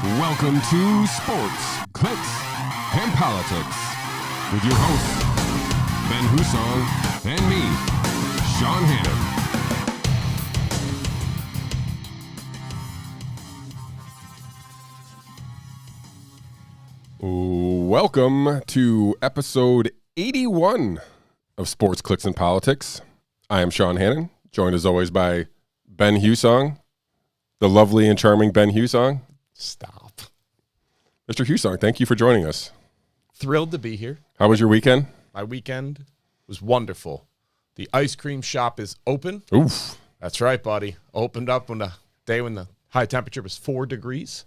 Welcome to Sports, Clicks, and Politics with your hosts, Ben Hussong and me, Shawn Hannon. Welcome to episode 81 of Sports, Clicks, and Politics. I am Shawn Hannon, joined as always by Ben Hussong, the lovely and charming Ben Hussong. Stop. Mr. Hussong, thank you for joining us. Thrilled to be here. How was your weekend? My weekend was wonderful. The ice cream shop is open. Oof. That's right, buddy. Opened up on the day when the high temperature was 4 degrees.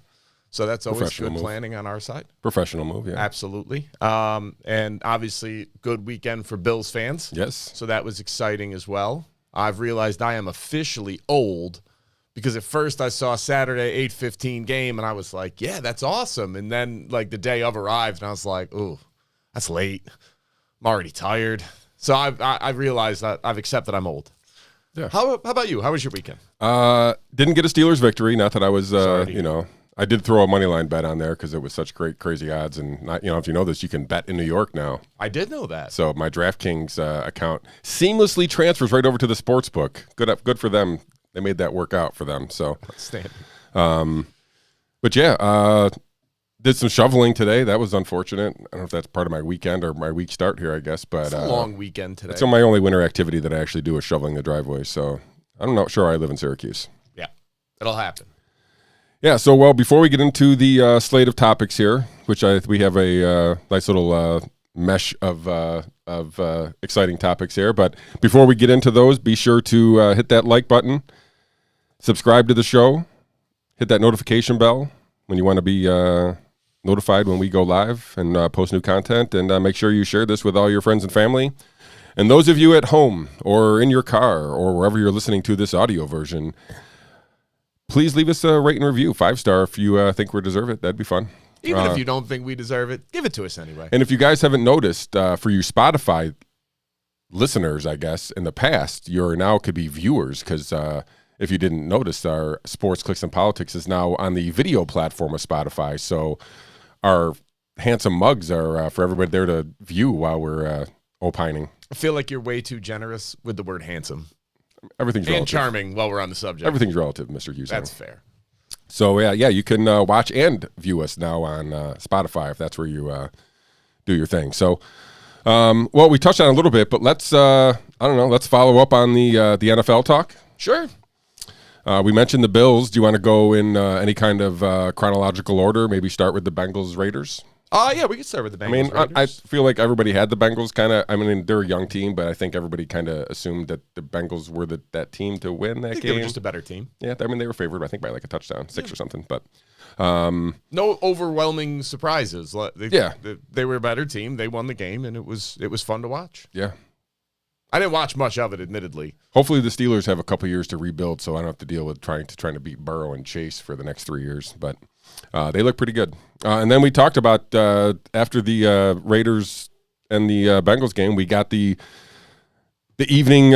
So that's always good planning on our side. Professional move, yeah. Absolutely. And obviously, good weekend for Bills fans. Yes. So that was exciting as well. I've realized I am officially old because at first I saw Saturday 8:15 game and I was like, yeah, that's awesome. And then like the day of arrived and I was like, ooh, that's late. I'm already tired. So I realized that I've accepted I'm old. Yeah. How about you? How was your weekend? Didn't get a Steelers victory. Not that I was, Sorry. I did throw a money line bet on there because it was such great, crazy odds. And not, if you know this, you can bet in New York now. I did know that. So my DraftKings account seamlessly transfers right over to the sports book. Good for them. They made that work out for them. So, Outstanding. but yeah, did some shoveling today. That was unfortunate. I don't know if that's part of my weekend or my week start here, I guess. But It's a long weekend today. it's my only winter activity that I actually do is shoveling the driveway. So I'm not sure I live in Syracuse. Yeah, it'll happen. Yeah, so before we get into the slate of topics here, which we have a nice little mesh of exciting topics here, but before we get into those, be sure to hit that like button, subscribe to the show, hit that notification bell when you want to be notified when we go live and post new content, and make sure you share this with all your friends and family. And those of you at home or in your car or wherever you're listening to this audio version, please leave us a rate and review, 5-star, if you think we deserve it. That'd be fun. Even if you don't think we deserve it, give it to us anyway. And if you guys haven't noticed, for you Spotify listeners, I guess, in the past, you're now could be viewers because if you didn't notice, our Sports, Clicks, and Politics is now on the video platform of Spotify. So our handsome mugs are for everybody there to view while we're opining. I feel like you're way too generous with the word handsome. Everything's And relative. charming while we're on the subject. Everything's relative, Mr. Hussong. That's fair. So, yeah, you can watch and view us now on Spotify if that's where you do your thing. So, we touched on it a little bit, but let's follow up on the NFL talk. Sure. We mentioned the Bills. Do you want to go in any kind of chronological order? Maybe start with the Bengals-Raiders? Yeah, we can start with the Bengals. I feel like everybody had the Bengals they're a young team, but I think everybody kind of assumed that the Bengals were that team to win that game. They were just a better team. Yeah, they were favored, I think, by like a touchdown, 6 or something. But no overwhelming surprises. They were a better team. They won the game, and it was fun to watch. Yeah. I didn't watch much of it, admittedly. Hopefully the Steelers have a couple years to rebuild, so I don't have to deal with trying to beat Burrow and Chase for the next 3 years. But they look pretty good. And then we talked about after the Raiders and the Bengals game, we got the evening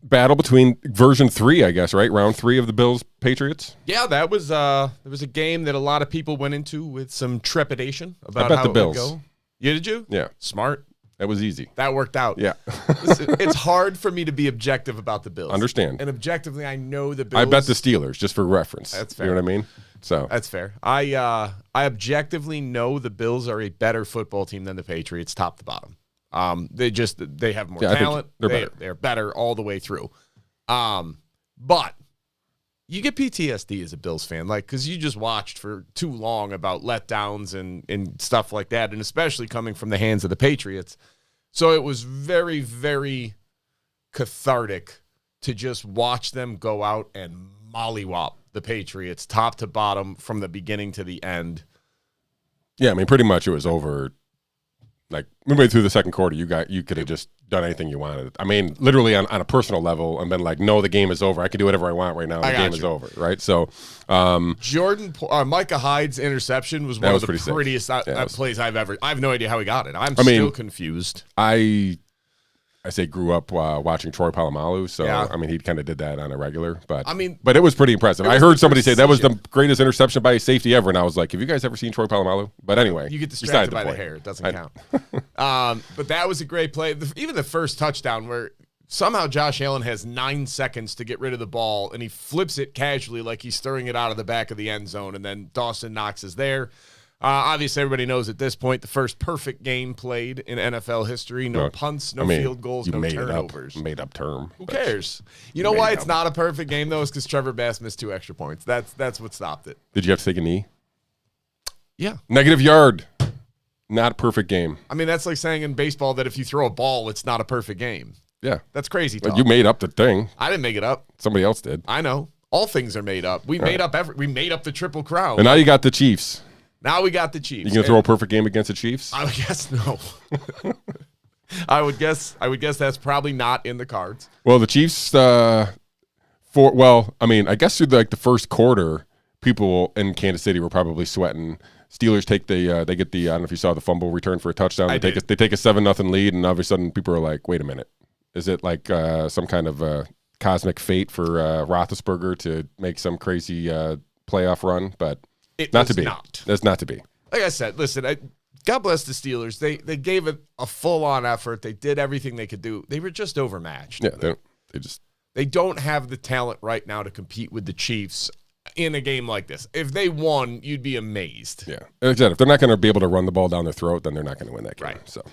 battle between version 3, I guess, right? Round 3 of the Bills-Patriots. Yeah, that was it was a game that a lot of people went into with some trepidation about I bet how the it Bills. would go. Yeah, did you? Yeah. Smart. That was easy. That worked out. Yeah. It's hard for me to be objective about the Bills. Understand. And objectively, I know the Bills. I bet the Steelers, just for reference. That's fair. You know what I mean? So That's fair. I objectively know the Bills are a better football team than the Patriots, top to bottom. They have more talent. They're better all the way through. But you get PTSD as a Bills fan, because you just watched for too long about letdowns and stuff like that, and especially coming from the hands of the Patriots. So it was very, very cathartic to just watch them go out and mollywop the Patriots top to bottom from the beginning to the end. yeah, pretty much it was over. Like midway through the second quarter, you could have just done anything you wanted. Literally on a personal level, and been like, no, the game is over. I can do whatever I want right now. The game is over, right? So, Micah Hyde's interception was one of the prettiest plays I've ever. I have no idea how he got it. I'm still confused. I I say grew up watching Troy Polamalu, so Yeah. I mean he kind of did that on a regular, but I it was pretty impressive. I heard somebody say that was the greatest interception by a safety ever, and I was like, have you guys ever seen Troy Polamalu? But anyway, you get distracted by the hair; it doesn't count. But that was a great play. Even the first touchdown, where somehow Josh Allen has 9 seconds to get rid of the ball, and he flips it casually like he's stirring it out of the back of the end zone, and then Dawson Knox is there. Obviously, everybody knows at this point the first perfect game played in NFL history. No punts, no field goals, no turnovers. Made up term. Who cares? You know why it's not a perfect game, though? Is because Trevor Bass missed 2 extra points. That's what stopped it. Did you have to take a knee? Yeah. Negative yard. Not a perfect game. I mean, that's like saying in baseball that if you throw a ball, it's not a perfect game. Yeah. That's crazy talk. But you made up the thing. I didn't make it up. Somebody else did. I know. All things are made up. We made up the Triple Crown. And now you got the Chiefs. Now we got the Chiefs. You gonna throw a perfect game against the Chiefs? I would guess no. I would guess that's probably not in the cards. Well, the Chiefs, I guess through the first quarter, people in Kansas City were probably sweating. Steelers take they get the I don't know if you saw the fumble return for a touchdown. They take a 7-0 lead, and all of a sudden people are like, wait a minute, is it like some kind of cosmic fate for Roethlisberger to make some crazy playoff run? But It not was to be. not. That's not to be. Like I said, listen, God bless the Steelers. They gave it a full-on effort. They did everything they could do. They were just overmatched. Yeah, they don't have the talent right now to compete with the Chiefs in a game like this. If they won, you'd be amazed. Yeah. If they're not going to be able to run the ball down their throat, then they're not going to win that game. Right. So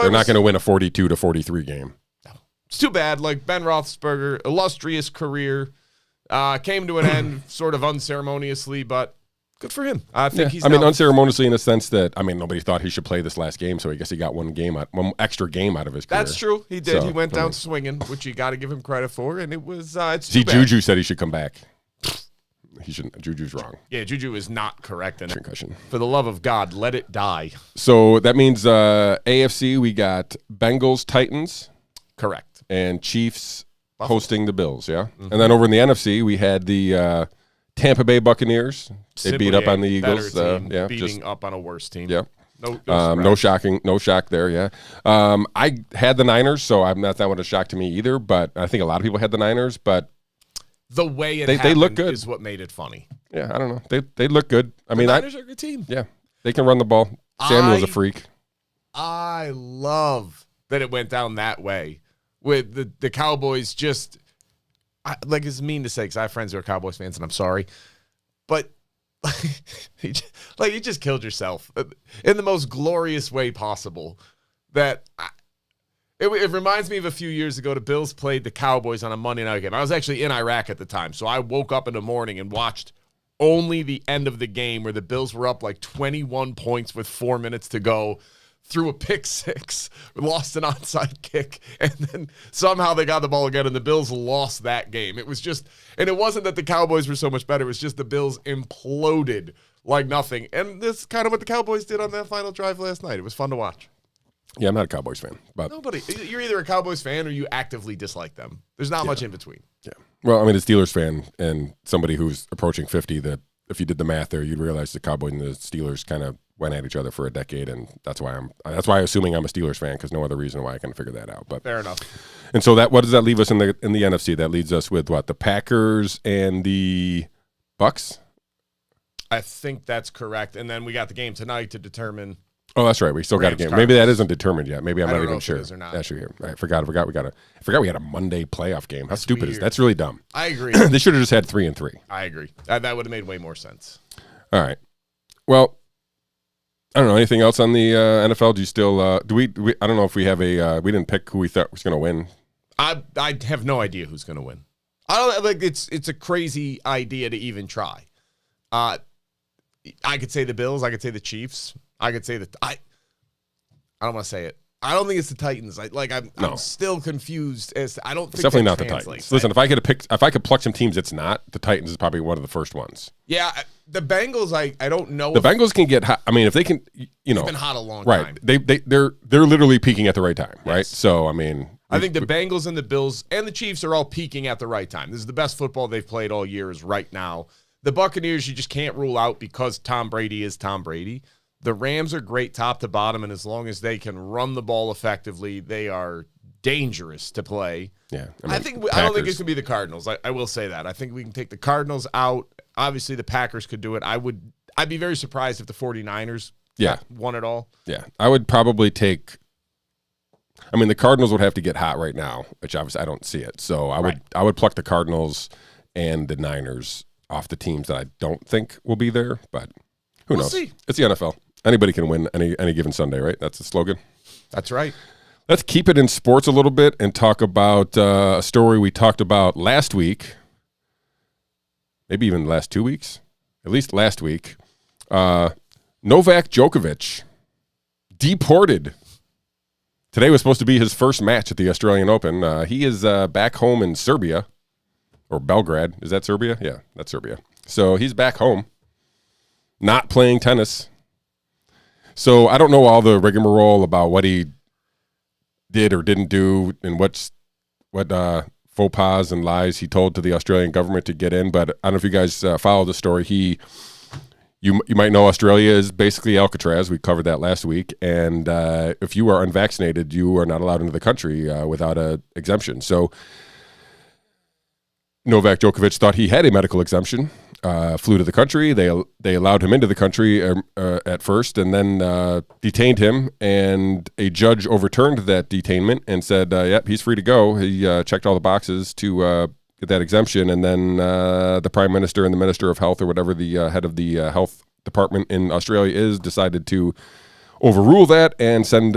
they're not going to win a 42-43 game. It's too bad. Like Ben Roethlisberger, illustrious career, came to an end sort of unceremoniously, but good for him. I think he's. Unceremoniously in the sense that nobody thought he should play this last game, so I guess he got one extra game out of his career. That's true. He did. So, he went down swinging, which you got to give him credit for, and it was. It's too bad. Juju said he should come back. He shouldn't. Juju's wrong. Yeah, Juju is not correct in concussion. For the love of God, let it die. So that means AFC we got Bengals, Titans, correct, and Chiefs hosting the Bills. Yeah, and then over in the NFC we had the Tampa Bay Buccaneers. They beat up on the Eagles. Beating up on a worse team. Yeah. No shock there. Yeah. I had the Niners, so that's not what a shock to me either. But I think a lot of people had the Niners, but. The way they look good is what made it funny. Yeah, I don't know. They look good. The Niners are a good team. Yeah, they can run the ball. Samuel's a freak. I love that it went down that way with the Cowboys. Just it's mean to say because I have friends who are Cowboys fans, and I'm sorry, but you just killed yourself in the most glorious way possible. It reminds me of a few years ago, the Bills played the Cowboys on a Monday night game. I was actually in Iraq at the time, so I woke up in the morning and watched only the end of the game where the Bills were up like 21 points with 4 minutes to go, threw a pick six, lost an onside kick, and then somehow they got the ball again, and the Bills lost that game. It was just, and it wasn't that the Cowboys were so much better. It was just the Bills imploded like nothing. And this is kind of what the Cowboys did on that final drive last night. It was fun to watch. Yeah, I'm not a Cowboys fan. But nobody. You're either a Cowboys fan or you actively dislike them. There's not much in between. Yeah. Well, a Steelers fan and somebody who's approaching 50, that if you did the math there, you'd realize the Cowboys and the Steelers kind of went at each other for a decade, and that's why I'm assuming I'm a Steelers fan, because no other reason why I can figure that out. But fair enough. And so what does that leave us in the NFC? That leads us with what? The Packers and the Bucks? I think that's correct. And then we got the game tonight to determine. Oh, that's right. We still got a game. Maybe that isn't determined yet. Maybe I'm not even sure. Actually, I forgot we had a Monday playoff game. How stupid is that? That's really dumb. I agree. They should have just had 3-3. I agree. That would have made way more sense. All right. Well, I don't know. Anything else on the NFL? Do you still do we? I don't know if we have a. We didn't pick who we thought was going to win. I have no idea who's going to win. I don't like. It's a crazy idea to even try. I could say the Bills. I could say the Chiefs. I could say that I don't want to say it. I don't think it's the Titans. I'm still confused as to, I don't think it's definitely not the Titans. Listen, if I could pluck some teams, it's not the Titans. Is probably one of the first ones. Yeah, the Bengals. I don't know. The Bengals can get hot. If they can, they've been hot a long time. Right. They're literally peaking at the right time. Right. So I think the Bengals and the Bills and the Chiefs are all peaking at the right time. This is the best football they've played all year. Is right now. The Buccaneers you just can't rule out because Tom Brady is Tom Brady. The Rams are great top to bottom, and as long as they can run the ball effectively, they are dangerous to play. Yeah, I don't think it's going to be the Cardinals. I will say that. I don't think it's going to be the Cardinals. I will say that. I think we can take the Cardinals out. Obviously, the Packers could do it. I'd be very surprised if the 49ers won it all. Yeah, I would probably take. I mean, the Cardinals would have to get hot right now, which obviously I don't see it. So I would pluck the Cardinals and the Niners off the teams that I don't think will be there. But who knows? See. It's the NFL. Anybody can win any given Sunday, right? That's the slogan. That's right. Let's keep it in sports a little bit and talk about a story we talked about last week, maybe even the last 2 weeks, at least last week. Novak Djokovic deported. Today was supposed to be his first match at the Australian Open. He is back home in Serbia, or Belgrade. Is that Serbia? Yeah, that's Serbia. So he's back home, not playing tennis. So I don't know all the rigmarole about what he did or didn't do and what faux pas and lies he told to the Australian government to get in. But I don't know if you guys follow the story. You might know Australia is basically Alcatraz. We covered that last week. And if you are unvaccinated, you are not allowed into the country without an exemption. So Novak Djokovic thought he had a medical exemption, flew to the country. They allowed him into the country at first and then detained him. And a judge overturned that detainment and said, yep, he's free to go. He checked all the boxes to get that exemption, and then the Prime Minister and the Minister of Health, or whatever the head of the health department in Australia is, decided to overrule that and send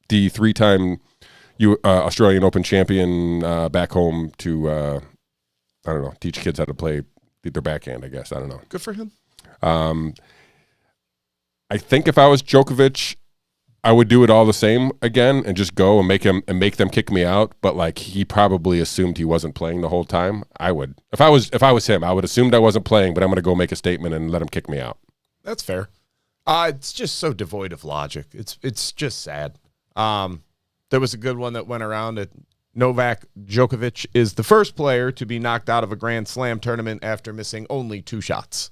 the three-time Australian Open champion back home to, I don't know, teach kids how to play their backhand, I guess. I don't know. Good for him. I think if I was Djokovic, I would do it all the same again and just go and make them kick me out. But like, he probably assumed he wasn't playing the whole time. I would, if I was him, I would assume I wasn't playing, but I'm going to go make a statement and let him kick me out. That's fair. It's just so devoid of logic. It's just sad. There was a good one that went around that Novak Djokovic is the first player to be knocked out of a Grand Slam tournament after missing only 2 shots.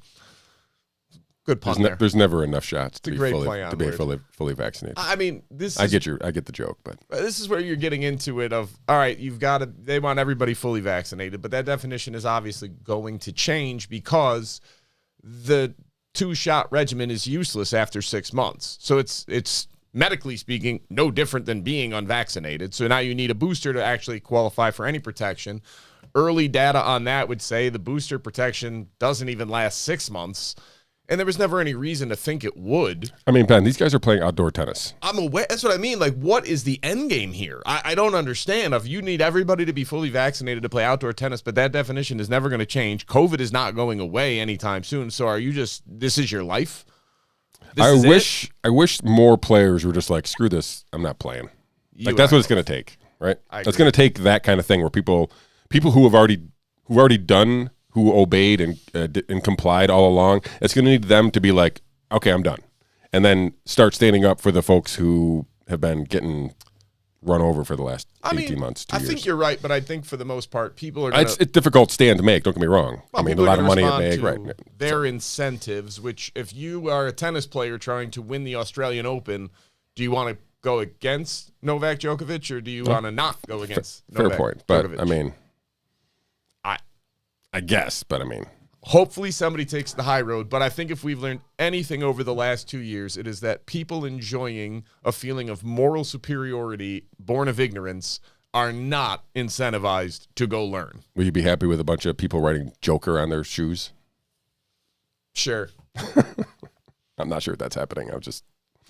Good pun there. There's never enough shots to be fully vaccinated. I mean, I get the joke, but this is where you're getting into it of, all right, they want everybody fully vaccinated, but that definition is obviously going to change because the 2-shot regimen is useless after 6 months. So it's medically speaking no different than being unvaccinated. So now you need a booster to actually qualify for any protection. Early data on that would say the booster protection doesn't even last 6 months. And there was never any reason to think it would. I mean, Ben, these guys are playing outdoor tennis. I'm aware. That's what I mean. Like, what is the end game here? I don't understand. If you need everybody to be fully vaccinated to play outdoor tennis, but that definition is never going to change. COVID is not going away anytime soon. So are you this is your life? I wish more players were just like, screw this, I'm not playing. Like, that's what it's going to take, right? It's going to take that kind of thing where people who have already done, who obeyed and complied all along, it's going to need them to be like, okay, I'm done. And then start standing up for the folks who have been getting run over for the last 18 months, 2 years. I think you're right, but I think for the most part, people are going to... It's a difficult stand to make, don't get me wrong. Well, I mean, a lot of money at make, right? Their incentives, which if you are a tennis player trying to win the Australian Open, do you want to go against Novak Djokovic or do you want to not go against Novak point, but Djokovic? I mean... I guess, but I mean... Hopefully somebody takes the high road, but I think if we've learned anything over the last 2 years, it is that people enjoying a feeling of moral superiority born of ignorance are not incentivized to go learn. Will you be happy with a bunch of people writing Joker on their shoes? Sure. I'm not sure if that's happening.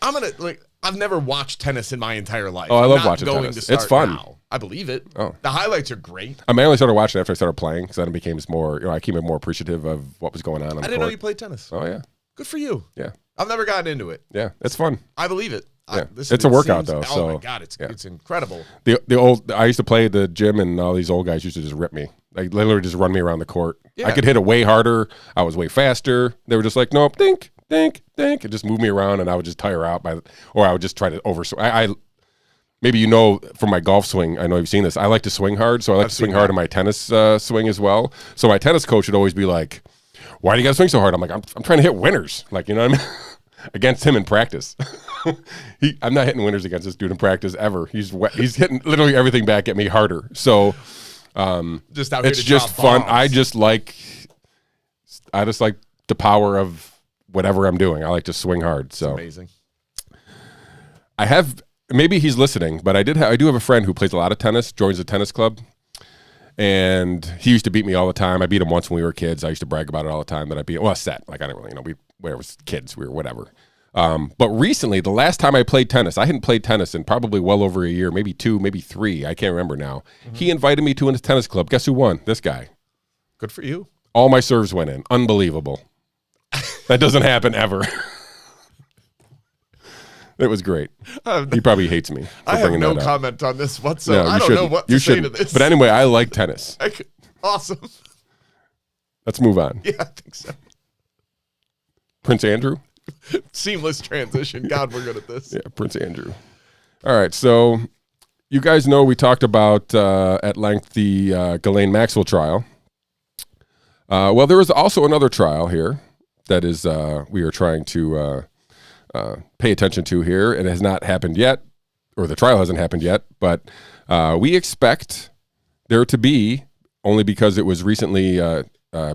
I've never watched tennis in my entire life. Oh, I love watching tennis. It's fun. Now. I believe it. Oh. The highlights are great. I only started watching after I started playing because then it became more, I became more appreciative of what was going on the didn't know you played tennis. Oh, yeah. Good for you. Yeah. I've never gotten into it. Yeah, it's fun. I believe it. Yeah. It's a workout, though. Oh, my God. It's incredible. I used to play at the gym, and all these old guys used to just rip me. Like, literally just run me around the court. Yeah. I could hit it way harder. I was way faster. They were just like, nope, think, and just move me around, and I would just tire out or I would just try to overswing. Maybe from my golf swing, I know you've seen this. I like to swing hard, so I like to swing hard in my tennis swing as well. So my tennis coach would always be like, "Why do you got to swing so hard?" I'm like, "I'm trying to hit winners." Like, you know what I mean? against him in practice. I'm not hitting winners against this dude in practice ever. He's hitting literally everything back at me harder. So just out here it's just fun. I just like the power of whatever I'm doing. I like to swing hard. So it's amazing. I have, maybe he's listening, but I do have a friend who plays a lot of tennis, joins a tennis club. And he used to beat me all the time. I beat him once when we were kids. I used to brag about it all the time that I beat him. Well, a set. Like, I didn't really, we were kids. We were whatever. But recently, the last time I played tennis, I hadn't played tennis in probably well over a year, maybe 2, maybe 3. I can't remember now. Mm-hmm. He invited me to a tennis club. Guess who won? This guy. Good for you. All my serves went in. Unbelievable. That doesn't happen ever. It was great. He probably hates me. I have no comment on this whatsoever. No, I don't know what to say to this. But anyway, I like tennis. Awesome. Let's move on. Yeah, I think so. Prince Andrew? Seamless transition. God, we're good at this. Yeah, Prince Andrew. All right, so you guys know we talked about at length the Ghislaine Maxwell trial. Well, there is also another trial here that is we are trying to pay attention to here, and it has not happened yet, or the trial hasn't happened yet, but we expect there to be, only because it was recently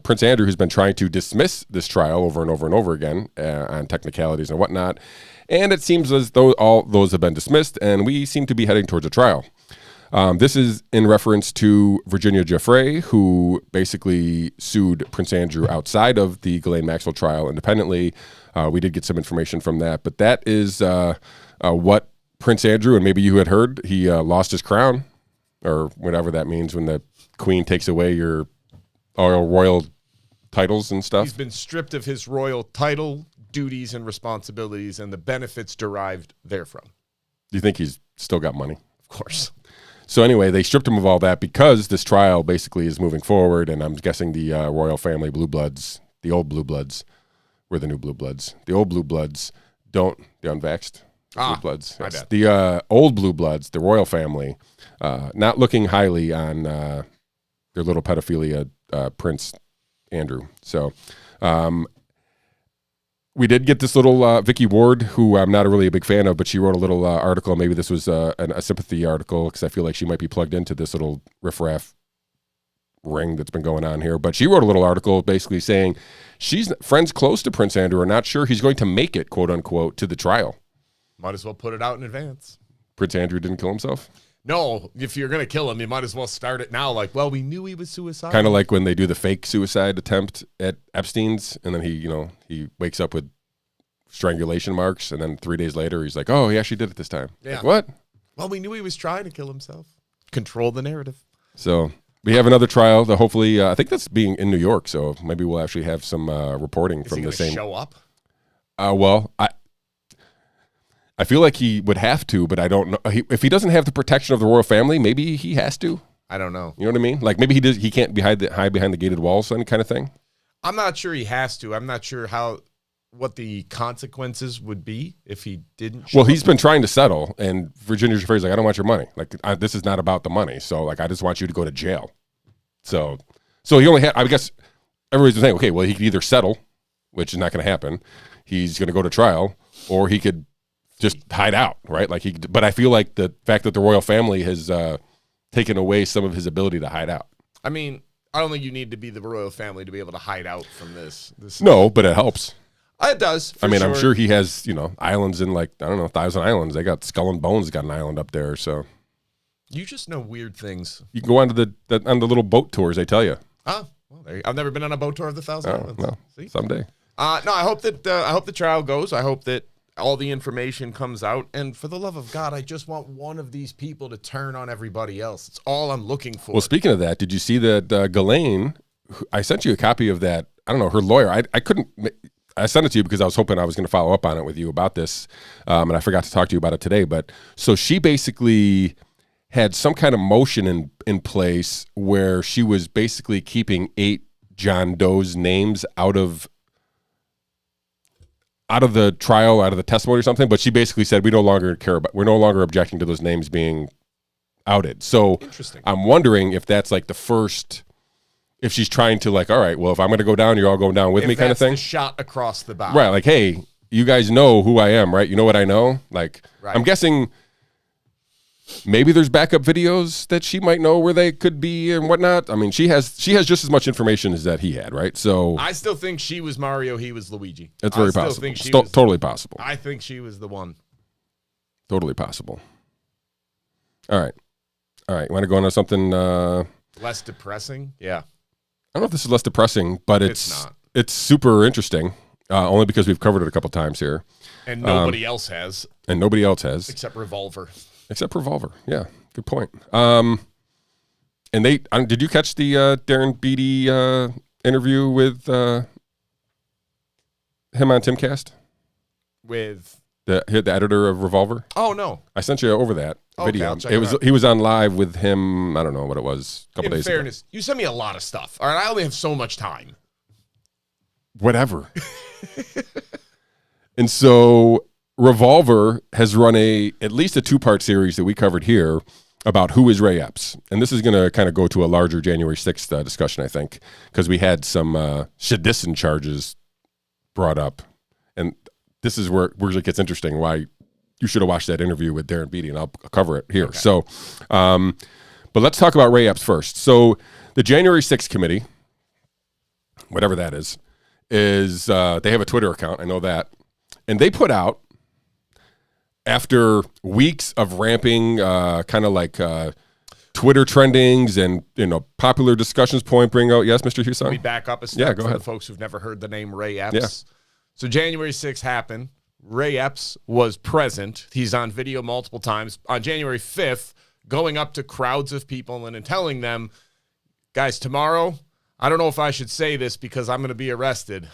Prince Andrew who's been trying to dismiss this trial over and over and over again on technicalities and whatnot, and it seems as though all those have been dismissed, and we seem to be heading towards a trial. This is in reference to Virginia Giuffre, who basically sued Prince Andrew outside of the Ghislaine Maxwell trial independently. We did get some information from that, but that is what Prince Andrew, and maybe you had heard, he lost his crown, or whatever that means when the queen takes away your royal titles and stuff. He's been stripped of his royal title, duties, and responsibilities, and the benefits derived therefrom. Do you think he's still got money? Of course. So anyway, they stripped him of all that because this trial basically is moving forward, and I'm guessing the royal family blue bloods, the old blue bloods, we're the new blue bloods. The old blue bloods the unvaxxed blue bloods. Yes. The old blue bloods, the royal family, not looking highly on their little pedophilia Prince Andrew. So we did get this little Vicky Ward, who I'm not really a big fan of, but she wrote a little article. Maybe this was a sympathy article because I feel like she might be plugged into this little riffraff ring that's been going on here. But she wrote a little article basically saying she's friends close to Prince Andrew are not sure he's going to make it, quote unquote, to the trial. Might as well put it out in advance. Prince Andrew didn't kill himself? No, if you're going to kill him, you might as well start it now. Like, well, we knew he was suicidal. Kind of like when they do the fake suicide attempt at Epstein's, and then he wakes up with strangulation marks, and then 3 days later, he's like, oh, he actually did it this time. Yeah. Like, what? Well, we knew he was trying to kill himself. Control the narrative. So we have another trial that hopefully, I think that's being in New York, so maybe we'll actually have some reporting from the same. Is he going to show up? Well, I feel like he would have to, but I don't know. If he doesn't have the protection of the royal family, maybe he has to. I don't know. You know what I mean? Like maybe he can't hide behind the gated walls, any kind of thing. I'm not sure he has to. I'm not sure what the consequences would be if he didn't. Well, he's been trying to settle, and Virginia Giuffre's like, I don't want your money. Like this is not about the money. So like, I just want you to go to jail. So he only had. I guess everybody's saying, okay, well, he could either settle, which is not going to happen. He's going to go to trial, or he could just hide out, right? Like but I feel like the fact that the royal family has taken away some of his ability to hide out. I mean, I don't think you need to be the royal family to be able to hide out from this. No, but it helps. It does. I mean, sure. I'm sure he has, islands in 1,000 islands. They got Skull and Bones got an island up there. So you just know weird things. You can go on to the little boat tours. They tell you. Oh, well, I've never been on a boat tour of the 1,000 islands. No, see? Someday. No, I hope the trial goes. I hope that all the information comes out. And for the love of God, I just want one of these people to turn on everybody else. It's all I'm looking for. Well, speaking of that, did you see that Ghislaine, I sent you a copy of that. I don't know, her lawyer. I sent it to you because I was hoping I was going to follow up on it with you about this. And I forgot to talk to you about it today. But so she basically had some kind of motion in place where she was basically keeping 8 John Doe's names out of the trial, out of the testimony or something, but she basically said we're no longer objecting to those names being outed. So interesting. I'm wondering if that's like the first, if she's trying to like, all right, well, if I'm going to go down, you're all going down with me kind of thing. The shot across the bow. Right. Like, hey, you guys know who I am, right? You know what I know? Like, right. I'm guessing maybe there's backup videos that she might know where they could be and whatnot. I mean, she has just as much information as that he had, right? So I still think she was Mario, he was Luigi. That's very possible. Totally possible. I think she was the one. Totally possible. All right. You want to go into something less depressing? Yeah. I don't know if this is less depressing, but it's not. It's super interesting, only because we've covered it a couple times here. And nobody else has. Except Revolver. Yeah, good point. And did you catch the Darren Beatty interview with him on Timcast? With the editor of Revolver? Oh no, I sent you over that video. It he was on live with him. I don't know what it was. A couple days ago. In fairness, you sent me a lot of stuff. All right, I only have so much time. Whatever. And so Revolver has run at least a 2-part series that we covered here about who is Ray Epps. And this is going to kind of go to a larger January 6th discussion, I think, because we had some sedition charges brought up. And this is where it gets interesting, why you should have watched that interview with Darren Beatty, and I'll cover it here. Okay. So, but let's talk about Ray Epps first. So the January 6th committee, whatever that is they have a Twitter account. I know that. And they put out, after weeks of ramping, kind of like Twitter trendings and popular discussions bring out. Yes, Mr. Hussong? We back up a step for the folks who've never heard the name Ray Epps. Yeah. So January 6th happened. Ray Epps was present. He's on video multiple times. On January 5th, going up to crowds of people and telling them, guys, tomorrow, I don't know if I should say this because I'm going to be arrested.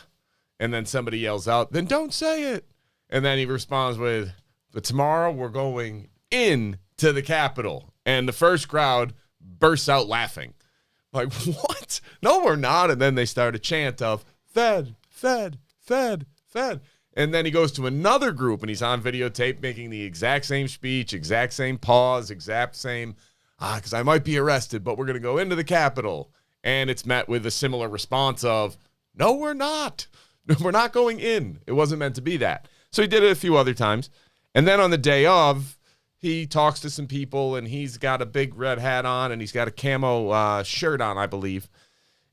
And then somebody yells out, then don't say it. And then he responds with, but tomorrow we're going into the Capitol. And the first crowd bursts out laughing. Like, what? No, we're not. And then they start a chant of Fed, Fed, Fed, Fed. And then he goes to another group, and he's on videotape making the exact same speech, exact same pause, exact same, because I might be arrested, but we're going to go into the Capitol. And it's met with a similar response of, no, we're not. We're not going in. It wasn't meant to be that. So he did it a few other times. And then on the day of, he talks to some people, and he's got a big red hat on, and he's got a camo shirt on, I believe.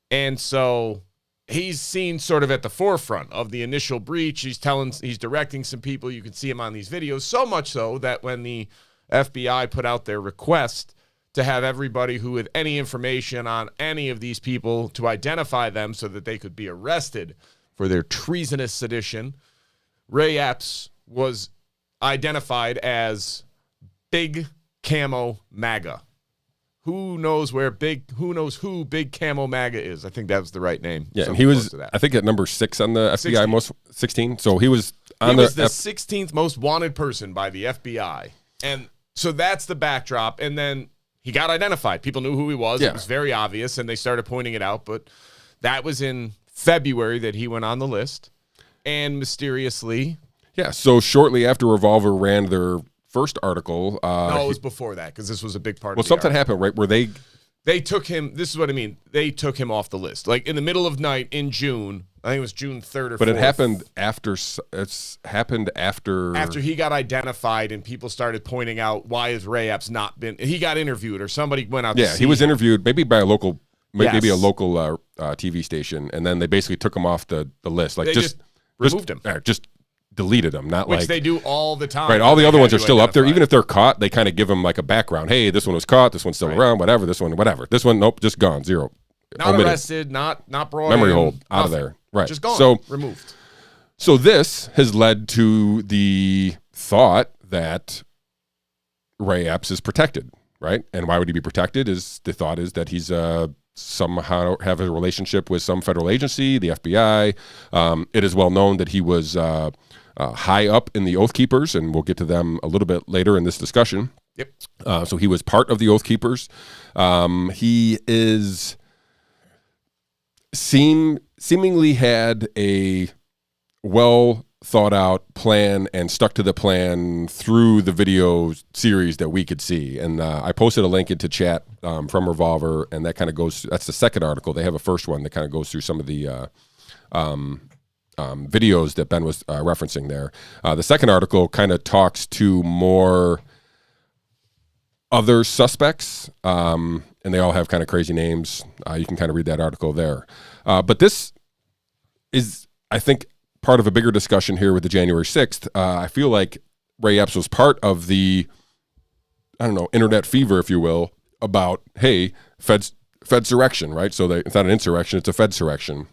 And so he's seen sort of at the forefront of the initial breach. He's directing some people. You can see him on these videos, so much so that when the FBI put out their request to have everybody who had any information on any of these people to identify them so that they could be arrested for their treasonous sedition, Ray Epps was identified as Big Camo MAGA. Who knows who Big Camo MAGA is? I think that was the right name. Yeah, and he was, I think, at number 6 on the FBI, most 16. So he was on the 16th most wanted person by the FBI. And so that's the backdrop. And then he got identified. People knew who he was. Yeah. It was very obvious, and they started pointing it out. But that was in February that he went on the list. And mysteriously. Yeah, so shortly after Revolver ran their first article. No, it was before that, because this was a big part of the something article. Happened, right, where they took him, this is what I mean, they took him off the list. Like in the middle of night in June, I think it was June 3rd or 4th. But it happened after. After he got identified and people started pointing out, why has Ray Epps not been, he got interviewed or somebody went out to see he was him. Interviewed maybe by a local TV station, and then they basically took him off the list. Like, they just removed him. Just deleted them, which they do all the time. Right, all the other ones are still up there. Even if they're caught, they kind of give them like a background. Hey, this one was caught. This one's still around. Whatever. This one, whatever. This one, nope, just gone. Zero. Not omitted. Arrested. Not brought. Memory in, hold out nothing. Of there. Right. Just gone. So removed. So this has led to the thought that Ray Epps is protected, right? And why would he be protected? The thought is that he's somehow have a relationship with some federal agency, the FBI. It is well known that he was high up in the Oath Keepers, and we'll get to them a little bit later in this discussion. Yep. So he was part of the Oath Keepers. He is seemingly had a well thought out plan and stuck to the plan through the video series that we could see. And I posted a link into chat from Revolver, and that kind of goes, that's the second article. They have a first one that kind of goes through some of the videos that Ben was referencing there. The second article kind of talks to more other suspects, and they all have kind of crazy names. You can kind of read that article there. But this is, I think, part of a bigger discussion here with the January 6th. I feel like Ray Epps was part of the, internet fever, if you will, about, hey, Fedsurrection, right? So it's not an insurrection, it's a Fedsurrection.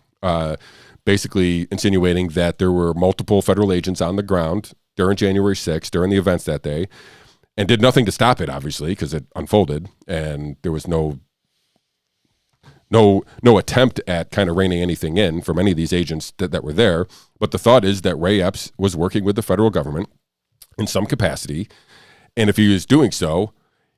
Basically insinuating that there were multiple federal agents on the ground during January 6th, during the events that day, and did nothing to stop it, obviously, because it unfolded, and there was no attempt at kind of reining anything in from any of these agents that were there. But the thought is that Ray Epps was working with the federal government in some capacity, and if he was doing so,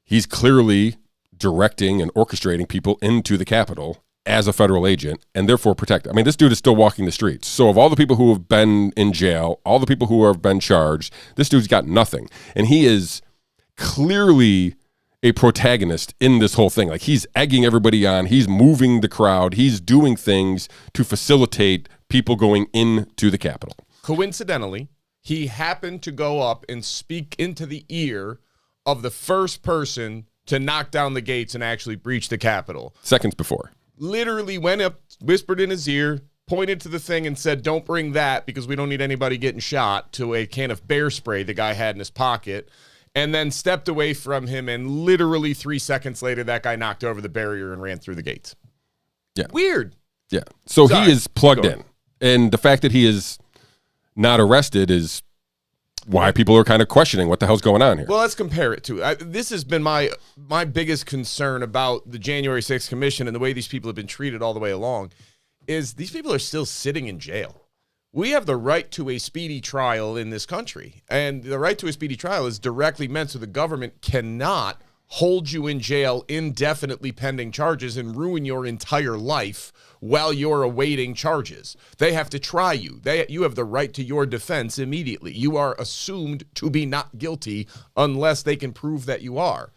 he's clearly directing and orchestrating people into the Capitol as a federal agent, and therefore protect. I mean, this dude is still walking the streets. So of all the people who have been in jail, all the people who have been charged, this dude's got nothing. And he is clearly a protagonist in this whole thing. Like, he's egging everybody on. He's moving the crowd. He's doing things to facilitate people going into the Capitol. Coincidentally, he happened to go up and speak into the ear of the first person to knock down the gates and actually breach the Capitol. Seconds before. Literally went up, whispered in his ear, pointed to the thing and said, "Don't bring that because we don't need anybody getting shot," to a can of bear spray the guy had in his pocket, and then stepped away from him, and literally 3 seconds later, that guy knocked over the barrier and ran through the gates. Yeah. Weird. Yeah. So he is plugged in. And the fact that he is not arrested is why people are kind of questioning what the hell's going on here. Well, let's compare it to this has been my biggest concern about the January 6th Commission and the way these people have been treated all the way along is these people are still sitting in jail. We have the right to a speedy trial in this country, and the right to a speedy trial is directly meant so the government cannot hold you in jail indefinitely pending charges and ruin your entire life while you're awaiting charges. They have to try you. You have the right to your defense immediately. You are assumed to be not guilty unless they can prove that you are.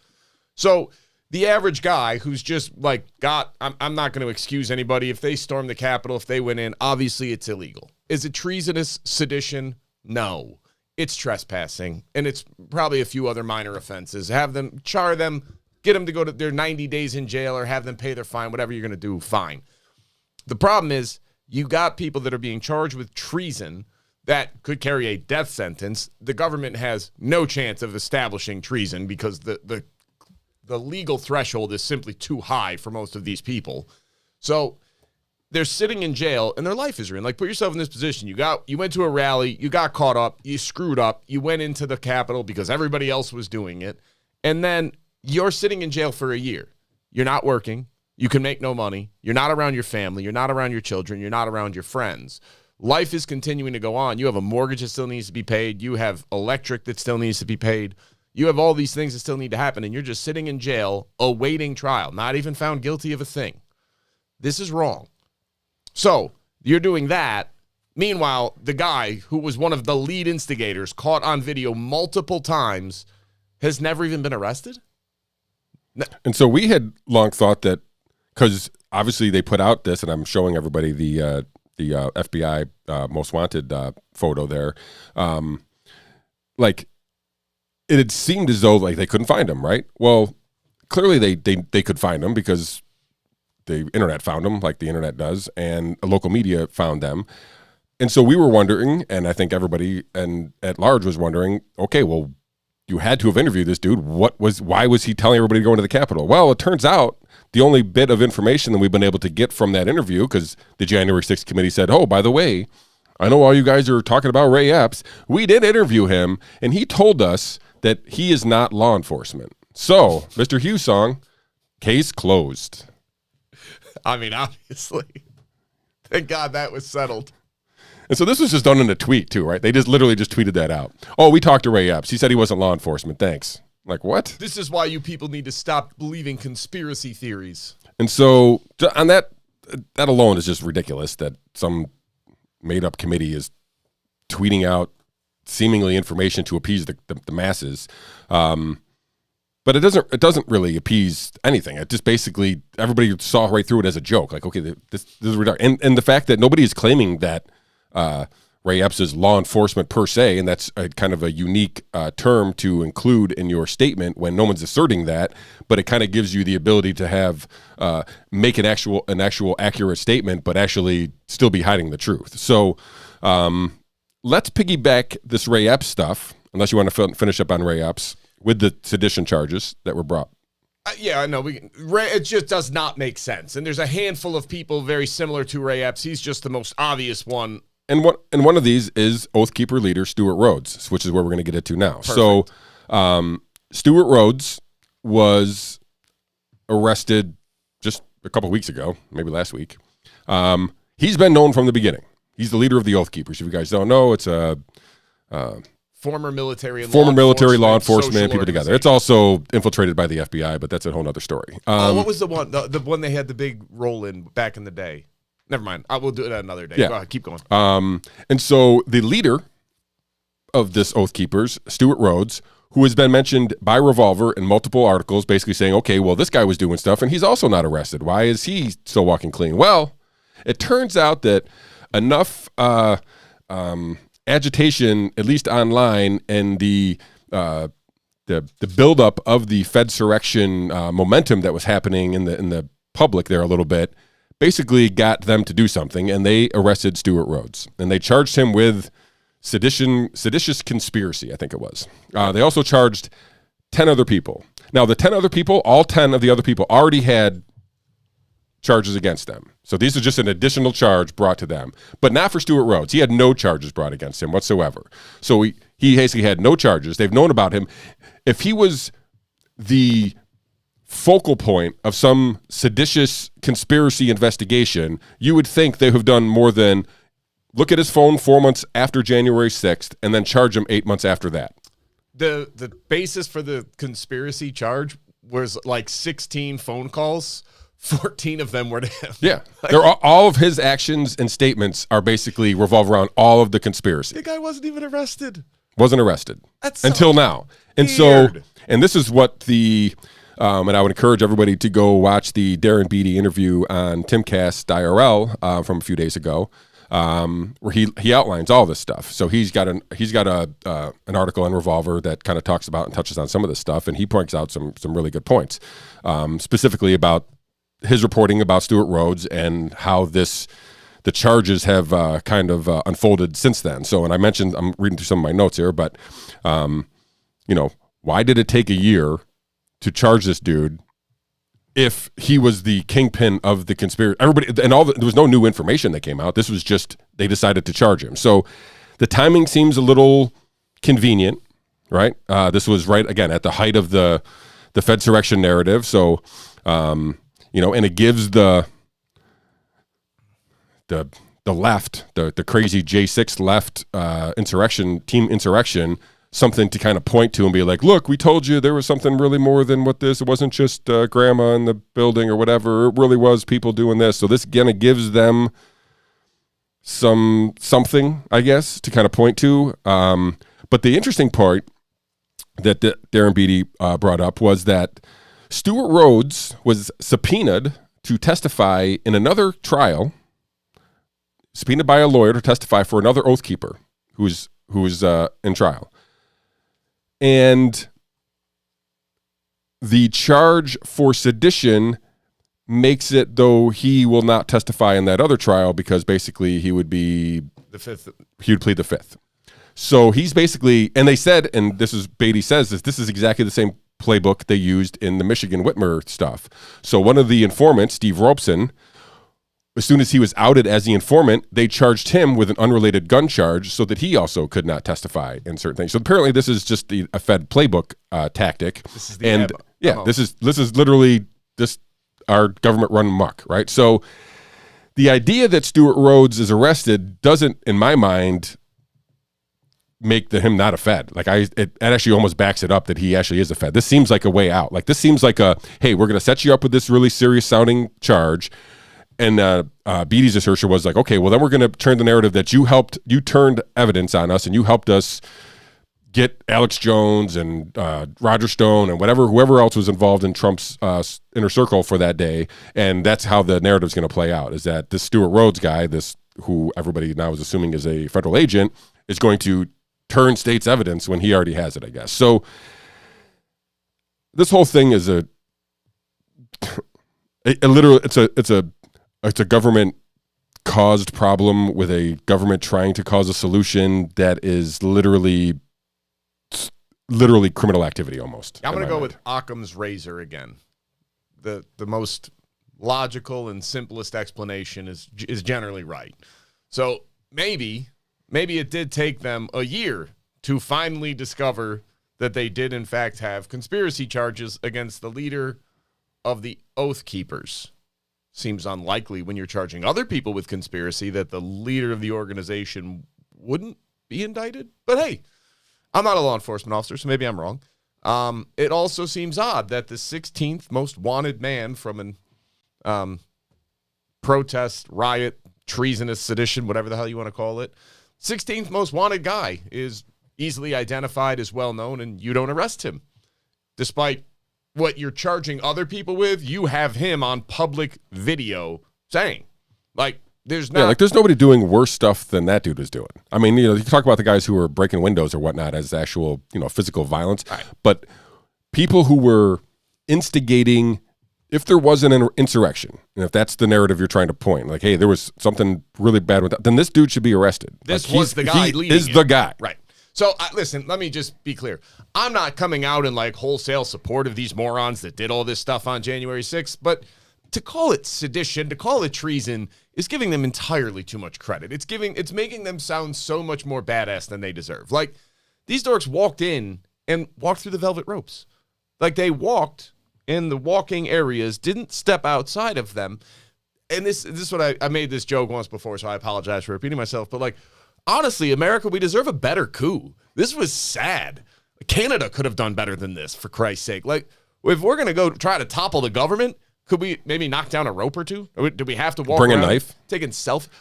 So the average guy who's just like, I'm not going to excuse anybody. If they storm the Capitol, if they went in, obviously it's illegal. Is it treasonous sedition? No. It's trespassing, and it's probably a few other minor offenses. Have them, char them, get them to go to their 90 days in jail, or have them pay their fine, whatever you're going to do, fine. The problem is you got people that are being charged with treason that could carry a death sentence. The government has no chance of establishing treason because the legal threshold is simply too high for most of these people. So they're sitting in jail and their life is ruined. Like, put yourself in this position. You went to a rally, you got caught up, you screwed up, you went into the Capitol because everybody else was doing it, and then you're sitting in jail for a year. You're not working. You can make no money. You're not around your family. You're not around your children. You're not around your friends. Life is continuing to go on. You have a mortgage that still needs to be paid. You have electric that still needs to be paid. You have all these things that still need to happen, and you're just sitting in jail awaiting trial, not even found guilty of a thing. This is wrong. So you're doing that. Meanwhile, the guy who was one of the lead instigators, caught on video multiple times, has never even been arrested? And so we had long thought that, because obviously they put out this, and I'm showing everybody the FBI most wanted photo there. Like, it had seemed as though like they couldn't find him, right? Well, clearly they could find him because the internet found them, like the internet does, and a local media found them. And so we were wondering, and I think everybody and at large was wondering, okay, well, you had to have interviewed this dude. Why was he telling everybody to go into the Capitol? Well, it turns out the only bit of information that we've been able to get from that interview, because the January 6th committee said, oh, by the way, I know all you guys are talking about Ray Epps. We did interview him, and he told us that he is not law enforcement. So, Mr. Hussong, case closed. I mean, obviously. Thank God that was settled. And so this was just done in a tweet too, right? They just literally just tweeted that out. Oh, we talked to Ray Epps. He said he wasn't law enforcement. Thanks. Like, what? This is why you people need to stop believing conspiracy theories. And so on that alone is just ridiculous that some made-up committee is tweeting out seemingly information to appease the masses. But it doesn't really appease anything. It just basically, everybody saw right through it as a joke. Like, okay, this is ridiculous. And the fact that nobody is claiming that Ray Epps' law enforcement per se, and that's a kind of a unique term to include in your statement when no one's asserting that, but it kind of gives you the ability to have make an actual accurate statement, but actually still be hiding the truth. So let's piggyback this Ray Epps stuff, unless you want to finish up on Ray Epps, with the sedition charges that were brought. Yeah, no, it just does not make sense. And there's a handful of people very similar to Ray Epps. He's just the most obvious one. And one of these is Oath Keeper leader Stewart Rhodes, which is where we're going to get into now. Perfect. So Stewart Rhodes was arrested just a couple weeks ago, maybe last week. He's been known from the beginning. He's the leader of the Oath Keepers. If you guys don't know, it's a former military law enforcement people together. It's also infiltrated by the FBI, but that's a whole other story. What was the one? The one they had the big roll in back in the day. Never mind. I will do it another day. Yeah. Go ahead, keep going. And so the leader of this Oath Keepers, Stewart Rhodes, who has been mentioned by Revolver in multiple articles, basically saying, okay, well, this guy was doing stuff and he's also not arrested. Why is he still walking clean? Well, it turns out that enough agitation, at least online, and the buildup of the Fedsurrection momentum that was happening in the public there a little bit, basically got them to do something, and they arrested Stewart Rhodes. And they charged him with seditious conspiracy, I think it was. They also charged 10 other people. Now, the 10 other people, all 10 of the other people already had charges against them. So these are just an additional charge brought to them. But not for Stewart Rhodes. He had no charges brought against him whatsoever. So he basically had no charges. They've known about him. If he was the focal point of some seditious conspiracy investigation, you would think they have done more than look at his phone 4 months after January 6th and then charge him 8 months after that. The basis for the conspiracy charge was like 16 phone calls. 14 of them were to him. Yeah. All of his actions and statements are basically revolve around all of the conspiracy. The guy wasn't even arrested. Wasn't arrested. That's until now. And weird. And this is what and I would encourage everybody to go watch the Darren Beattie interview on Timcast IRL from a few days ago, where he outlines all this stuff. So he's got an article in Revolver that kind of talks about and touches on some of this stuff, and he points out some really good points, specifically about his reporting about Stewart Rhodes and how the charges have kind of unfolded since then. So, and I mentioned, I'm reading through some of my notes here, but why did it take a year to charge this dude if he was the kingpin of the conspiracy? Everybody and there was no new information that came out. This was just they decided to charge him. So the timing seems a little convenient, right? This was right again at the height of the Fedsurrection narrative. So and it gives the left, the crazy J6 left insurrection, something to kind of point to and be like, look, we told you there was something really more than what this. It wasn't just grandma in the building or whatever. It really was people doing this. So this kind of gives them something, I guess, to kind of point to. But the interesting part that Darren Beattie brought up was that Stewart Rhodes was subpoenaed to testify in another trial, subpoenaed by a lawyer to testify for another Oath Keeper who's in trial. And the charge for sedition makes it though he will not testify in that other trial because basically he would be the fifth. He would plead the fifth. So he's basically, and they said, and this is Beattie says this is exactly the same playbook they used in the Michigan Whitmer stuff. So one of the informants, Steve Robeson, as soon as he was outed as the informant, they charged him with an unrelated gun charge so that he also could not testify in certain things. So apparently this is just a Fed playbook tactic. This is the this is literally our government run muck, right? So the idea that Stewart Rhodes is arrested doesn't, in my mind, make him not a Fed. Like it actually almost backs it up that he actually is a Fed. This seems like a way out. Like this seems like hey, we're going to set you up with this really serious sounding charge. And Beattie's assertion was like, okay, well then we're going to turn the narrative that you turned evidence on us and you helped us get Alex Jones and Roger Stone and whoever else was involved in Trump's inner circle for that day. And that's how the narrative's going to play out, is that this Stewart Rhodes guy, who everybody now is assuming is a federal agent, is going to turn state's evidence when he already has it, I guess. So this whole thing is a literal. It's a government caused problem with a government trying to cause a solution that is literally criminal activity almost. I'm going to go with Occam's razor again. The most logical and simplest explanation is generally right. So maybe it did take them a year to finally discover that they did in fact have conspiracy charges against the leader of the Oath Keepers. Seems unlikely when you're charging other people with conspiracy that the leader of the organization wouldn't be indicted. But hey, I'm not a law enforcement officer, so maybe I'm wrong. It also seems odd that the 16th most wanted man from an protest, riot, treasonous sedition, whatever the hell you want to call it, 16th most wanted guy is easily identified as well-known, and you don't arrest him. Despite what you're charging other people with, you have him on public video saying, like, there's nobody doing worse stuff than that dude was doing. I mean, you talk about the guys who were breaking windows or whatnot as actual, physical violence, right. But people who were instigating, if there was an insurrection, and if that's the narrative you're trying to point, like, hey, there was something really bad with that, then this dude should be arrested. This was the guy leading it. He is the guy. Right. So, listen, let me just be clear. I'm not coming out in, wholesale support of these morons that did all this stuff on January 6th, but to call it sedition, to call it treason, is giving them entirely too much credit. It's making them sound so much more badass than they deserve. Like, these dorks walked in and walked through the velvet ropes. Like, they walked in the walking areas, didn't step outside of them. And this is what I made this joke once before, so I apologize for repeating myself, but honestly, America, we deserve a better coup. This was sad. Canada could have done better than this, for Christ's sake. Like, if we're going to go try to topple the government, could we maybe knock down a rope or two? Do we have to walk around a knife? Taking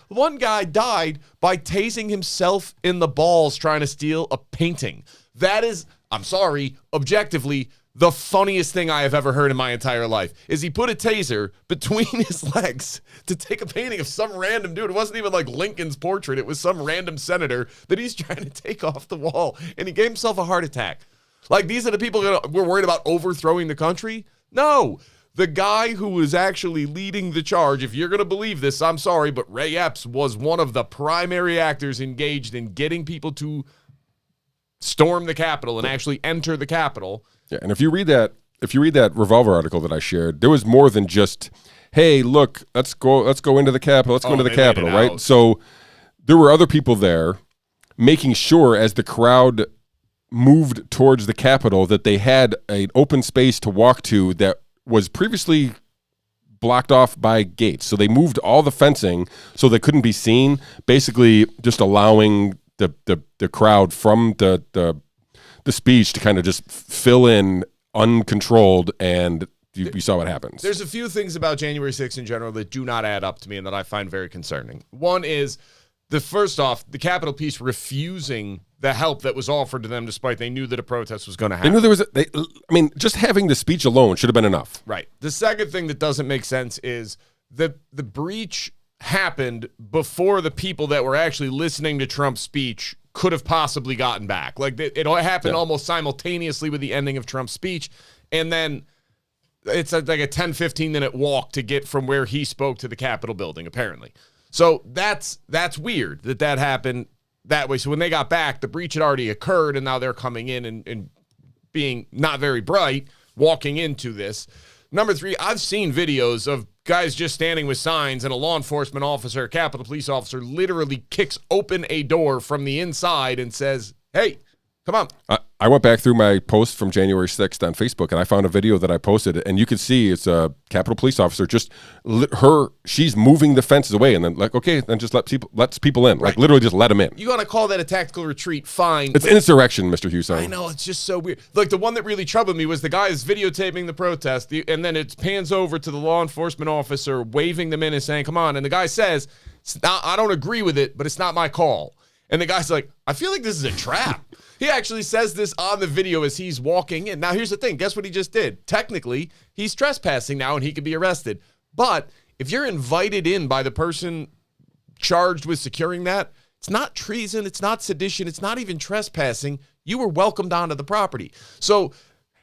One guy died by tasing himself in the balls trying to steal a painting. That is, I'm sorry, objectively, the funniest thing I have ever heard in my entire life is he put a taser between his legs to take a painting of some random dude. It wasn't even like Lincoln's portrait. It was some random senator that he's trying to take off the wall, and he gave himself a heart attack. Like, these are the people that we're worried about overthrowing the country? No. The guy who was actually leading the charge, if you're going to believe this, I'm sorry, but Ray Epps was one of the primary actors engaged in getting people to storm the Capitol and actually enter the Capitol. Yeah, and if you read that Revolver article that I shared, there was more than just, hey, look, let's go into the Capitol, let's go into the Capitol, right? So there were other people there making sure as the crowd moved towards the Capitol that they had an open space to walk to that was previously blocked off by gates. So they moved all the fencing so they couldn't be seen, basically just allowing the crowd from the speech to kind of just fill in uncontrolled, and you saw what happens. There's a few things about January 6th in general that do not add up to me and that I find very concerning. One is, first off, the Capitol Police refusing the help that was offered to them despite they knew that a protest was going to happen. They knew there was just having the speech alone should have been enough. Right. The second thing that doesn't make sense is the breach happened before the people that were actually listening to Trump's speech could have possibly gotten back. Like, it happened almost simultaneously with the ending of Trump's speech, and then it's like a 10, 15-minute walk to get from where he spoke to the Capitol building, apparently. So that's weird that happened that way. So when they got back, the breach had already occurred, and now they're coming in and being not very bright, walking into this. Number 3, I've seen videos of guys just standing with signs, and a law enforcement officer, a Capitol Police officer, literally kicks open a door from the inside and says, hey, come on. I went back through my post from January 6th on Facebook, and I found a video that I posted, and you could see it's a Capitol Police officer, she's moving the fences away, and then okay, then just lets people in. Right. Like, literally just let them in. You got to call that a tactical retreat, fine. It's insurrection, Mr. Hussong. I know, it's just so weird. Like, the one that really troubled me was the guy is videotaping the protest, and then it pans over to the law enforcement officer waving them in and saying, come on, and the guy says, I don't agree with it, but it's not my call. And the guy's like, I feel like this is a trap. He actually says this on the video as he's walking in. Now, here's the thing. Guess what he just did? Technically, he's trespassing now, and he could be arrested. But if you're invited in by the person charged with securing that. It's not treason. It's not sedition. It's not even trespassing. You were welcomed onto the property. So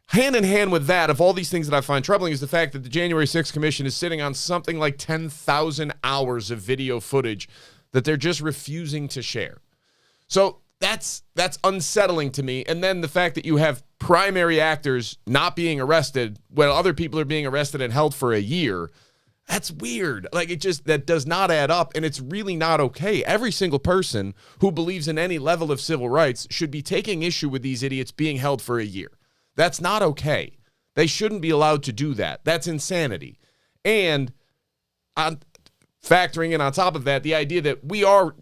hand in hand with that, of all these things that I find troubling, is the fact that the January 6th Commission is sitting on something like 10,000 hours of video footage that they're just refusing to share. So that's unsettling to me. And then the fact that you have primary actors not being arrested when other people are being arrested and held for a year, that's weird. Like, that does not add up, and it's really not okay. Every single person who believes in any level of civil rights should be taking issue with these idiots being held for a year. That's not okay. They shouldn't be allowed to do that. That's insanity. And factoring in on top of that, the idea that we are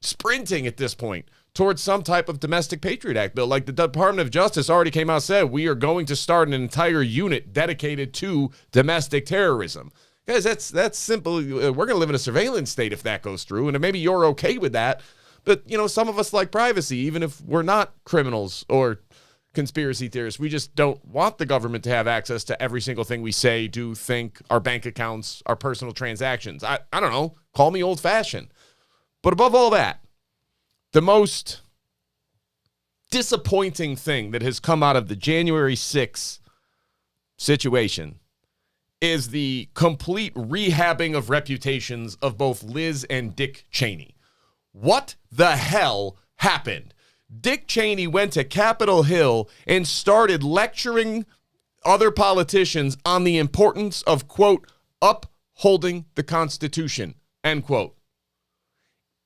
sprinting at this point towards some type of domestic Patriot Act bill. Like, the Department of Justice already came out and said, we are going to start an entire unit dedicated to domestic terrorism. Guys, that's simple. We're going to live in a surveillance state if that goes through, and maybe you're okay with that. But, some of us like privacy, even if we're not criminals or conspiracy theorists. We just don't want the government to have access to every single thing we say, do, think, our bank accounts, our personal transactions. I don't know. Call me old-fashioned. But above all that, the most disappointing thing that has come out of the January 6th situation is the complete rehabbing of reputations of both Liz and Dick Cheney. What the hell happened? Dick Cheney went to Capitol Hill and started lecturing other politicians on the importance of, quote, upholding the Constitution, end quote.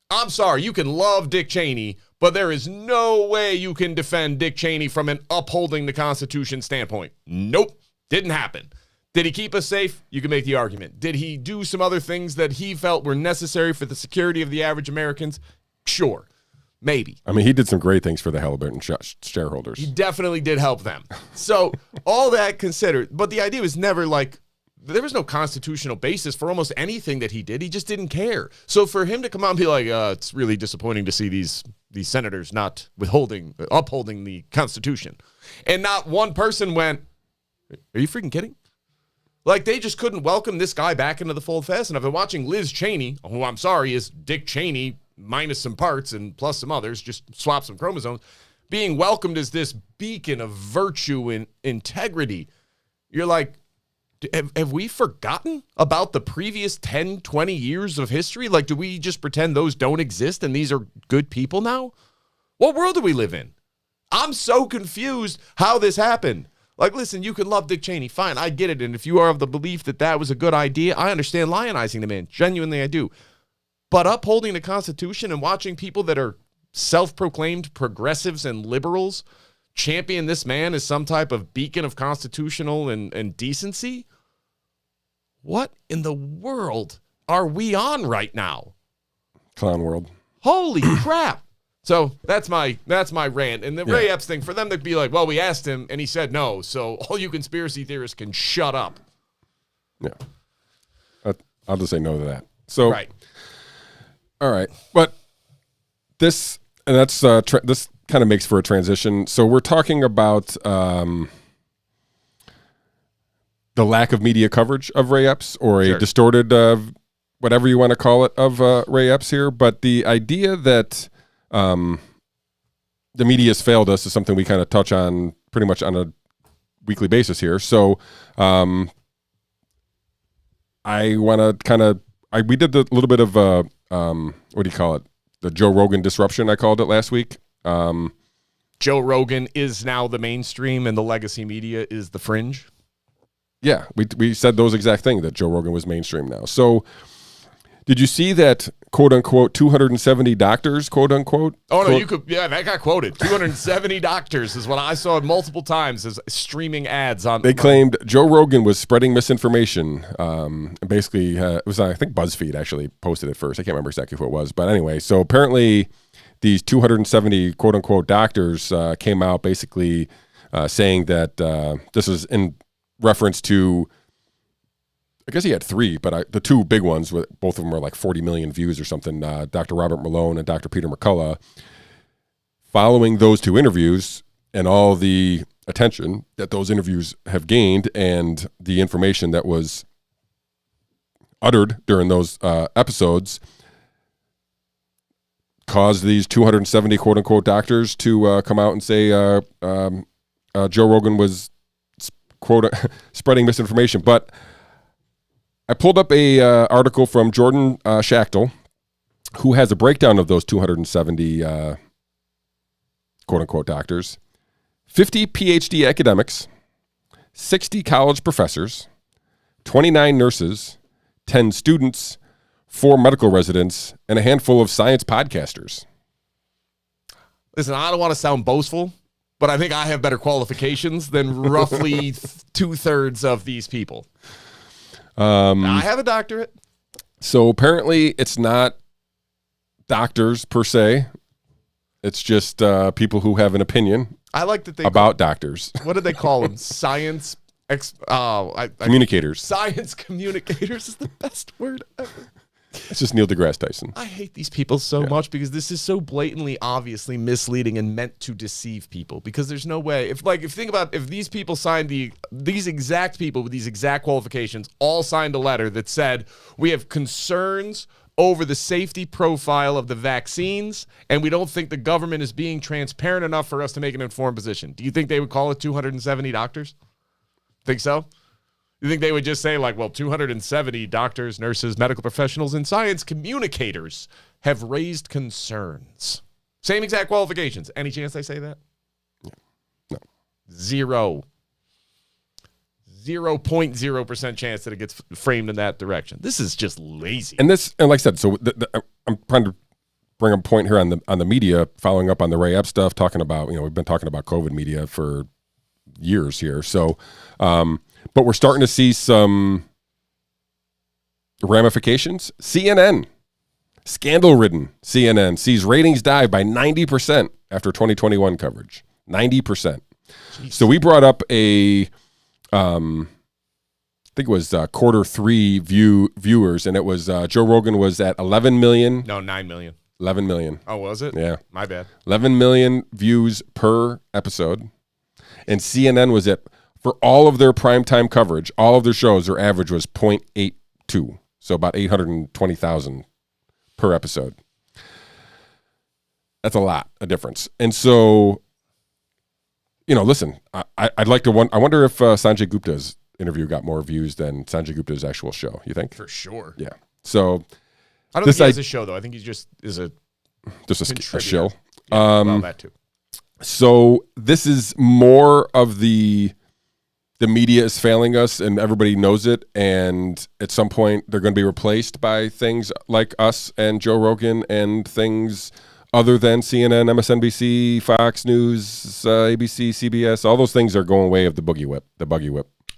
I'm sorry, you can love Dick Cheney, but there is no way you can defend Dick Cheney from an upholding the Constitution standpoint. Nope, didn't happen. Did he keep us safe? You can make the argument. Did he do some other things that he felt were necessary for the security of the average Americans? Sure, maybe. I mean, he did some great things for the Halliburton shareholders. He definitely did help them. So all that considered, but the idea was never like, there was no constitutional basis for almost anything that he did. He just didn't care. So for him to come out and be like, it's really disappointing to see these senators not upholding the Constitution. And not one person went, are you freaking kidding? Like, they just couldn't welcome this guy back into the fold fast enough. And watching Liz Cheney, who I'm sorry is Dick Cheney minus some parts and plus some others, just swap some chromosomes, being welcomed as this beacon of virtue and integrity. You're like, have we forgotten about the previous 10, 20 years of history? Like, do we just pretend those don't exist and these are good people now? What world do we live in? I'm so confused how this happened. Like, listen, you can love Dick Cheney. Fine, I get it. And if you are of the belief that that was a good idea, I understand lionizing the man. Genuinely, I do. But upholding the Constitution and watching people that are self-proclaimed progressives and liberals champion this man as some type of beacon of constitutional and decency? What in the world are we on right now? Clown world. Holy crap. So that's my rant. And the Ray Epps thing, for them to be like, well, we asked him and he said no, so all you conspiracy theorists can shut up. Yeah. I'll just say no to that. So, right. All right. But this, and that's, this kind of makes for a transition. So we're talking about the lack of media coverage of Ray Epps, or a distorted, whatever you want to call it, of Ray Epps here. But the idea that the media has failed us is something we kind of touch on pretty much on a weekly basis here. So I want to kind of, we did a little bit of, what do you call it? The Joe Rogan disruption, I called it last week. Joe Rogan is now the mainstream and the legacy media is the fringe. Yeah, we said those exact things, that Joe Rogan was mainstream now. So did you see that, quote unquote, 270 doctors, quote unquote? Oh, no, that got quoted. 270 doctors is what I saw multiple times as streaming ads on. They claimed Joe Rogan was spreading misinformation. Basically, it was, I think BuzzFeed actually posted it first. I can't remember exactly who it was. But anyway, so apparently these 270, quote unquote, doctors came out basically saying that this is in reference to, I guess he had three, but the two big ones, both of them were like 40 million views or something, Dr. Robert Malone and Dr. Peter McCullough. Following those two interviews and all the attention that those interviews have gained and the information that was uttered during those episodes, caused these 270 quote unquote doctors to come out and say Joe Rogan was quote spreading misinformation. But I pulled up a article from Jordan Schachtel, who has a breakdown of those 270 quote unquote doctors, 50 PhD academics, 60 college professors, 29 nurses, 10 students, 4 medical residents, and a handful of science podcasters. Listen, I don't want to sound boastful, but I think I have better qualifications than roughly 2/3 of these people. I have a doctorate. So apparently it's not doctors per se. It's just people who have an opinion. I like that they about doctors. What did they call them? Science communicators. Science communicators is the best word ever. It's just Neil deGrasse Tyson. I hate these people so much because this is so blatantly, obviously misleading and meant to deceive people. Because there's no way. If you think about if these people signed these exact people with these exact qualifications all signed a letter that said we have concerns over the safety profile of the vaccines, and we don't think the government is being transparent enough for us to make an informed position. Do you think they would call it 270 doctors? Think so? You think they would just say, 270 doctors, nurses, medical professionals, and science communicators have raised concerns? Same exact qualifications. Any chance they say that? No. 0.0% chance that it gets framed in that direction. This is just lazy. And like I said, so I'm trying to bring a point here on the media, following up on the Ray Epps stuff, talking about, we've been talking about COVID media for years here. So, but we're starting to see some ramifications. CNN, scandal-ridden CNN, sees ratings dive by 90% after 2021 coverage. 90%. Jeez. So we brought up I think it was quarter 3 viewers, and it was Joe Rogan was at 11 million. No, 9 million. 11 million. Oh, was it? Yeah. My bad. 11 million views per episode. And CNN was at, for all of their primetime coverage, all of their shows, their average was 0.82. So about 820,000 per episode. That's a difference. And so, listen, I'd like to I wonder if Sanjay Gupta's interview got more views than Sanjay Gupta's actual show. You think? For sure. Yeah. So I don't think he has a show, though. I think he just is a shill. Yeah, well, that too. So this is more of the media is failing us, and everybody knows it. And at some point, they're going to be replaced by things like us and Joe Rogan and things other than CNN, MSNBC, Fox News, ABC, CBS. All those things are going away of the buggy whip.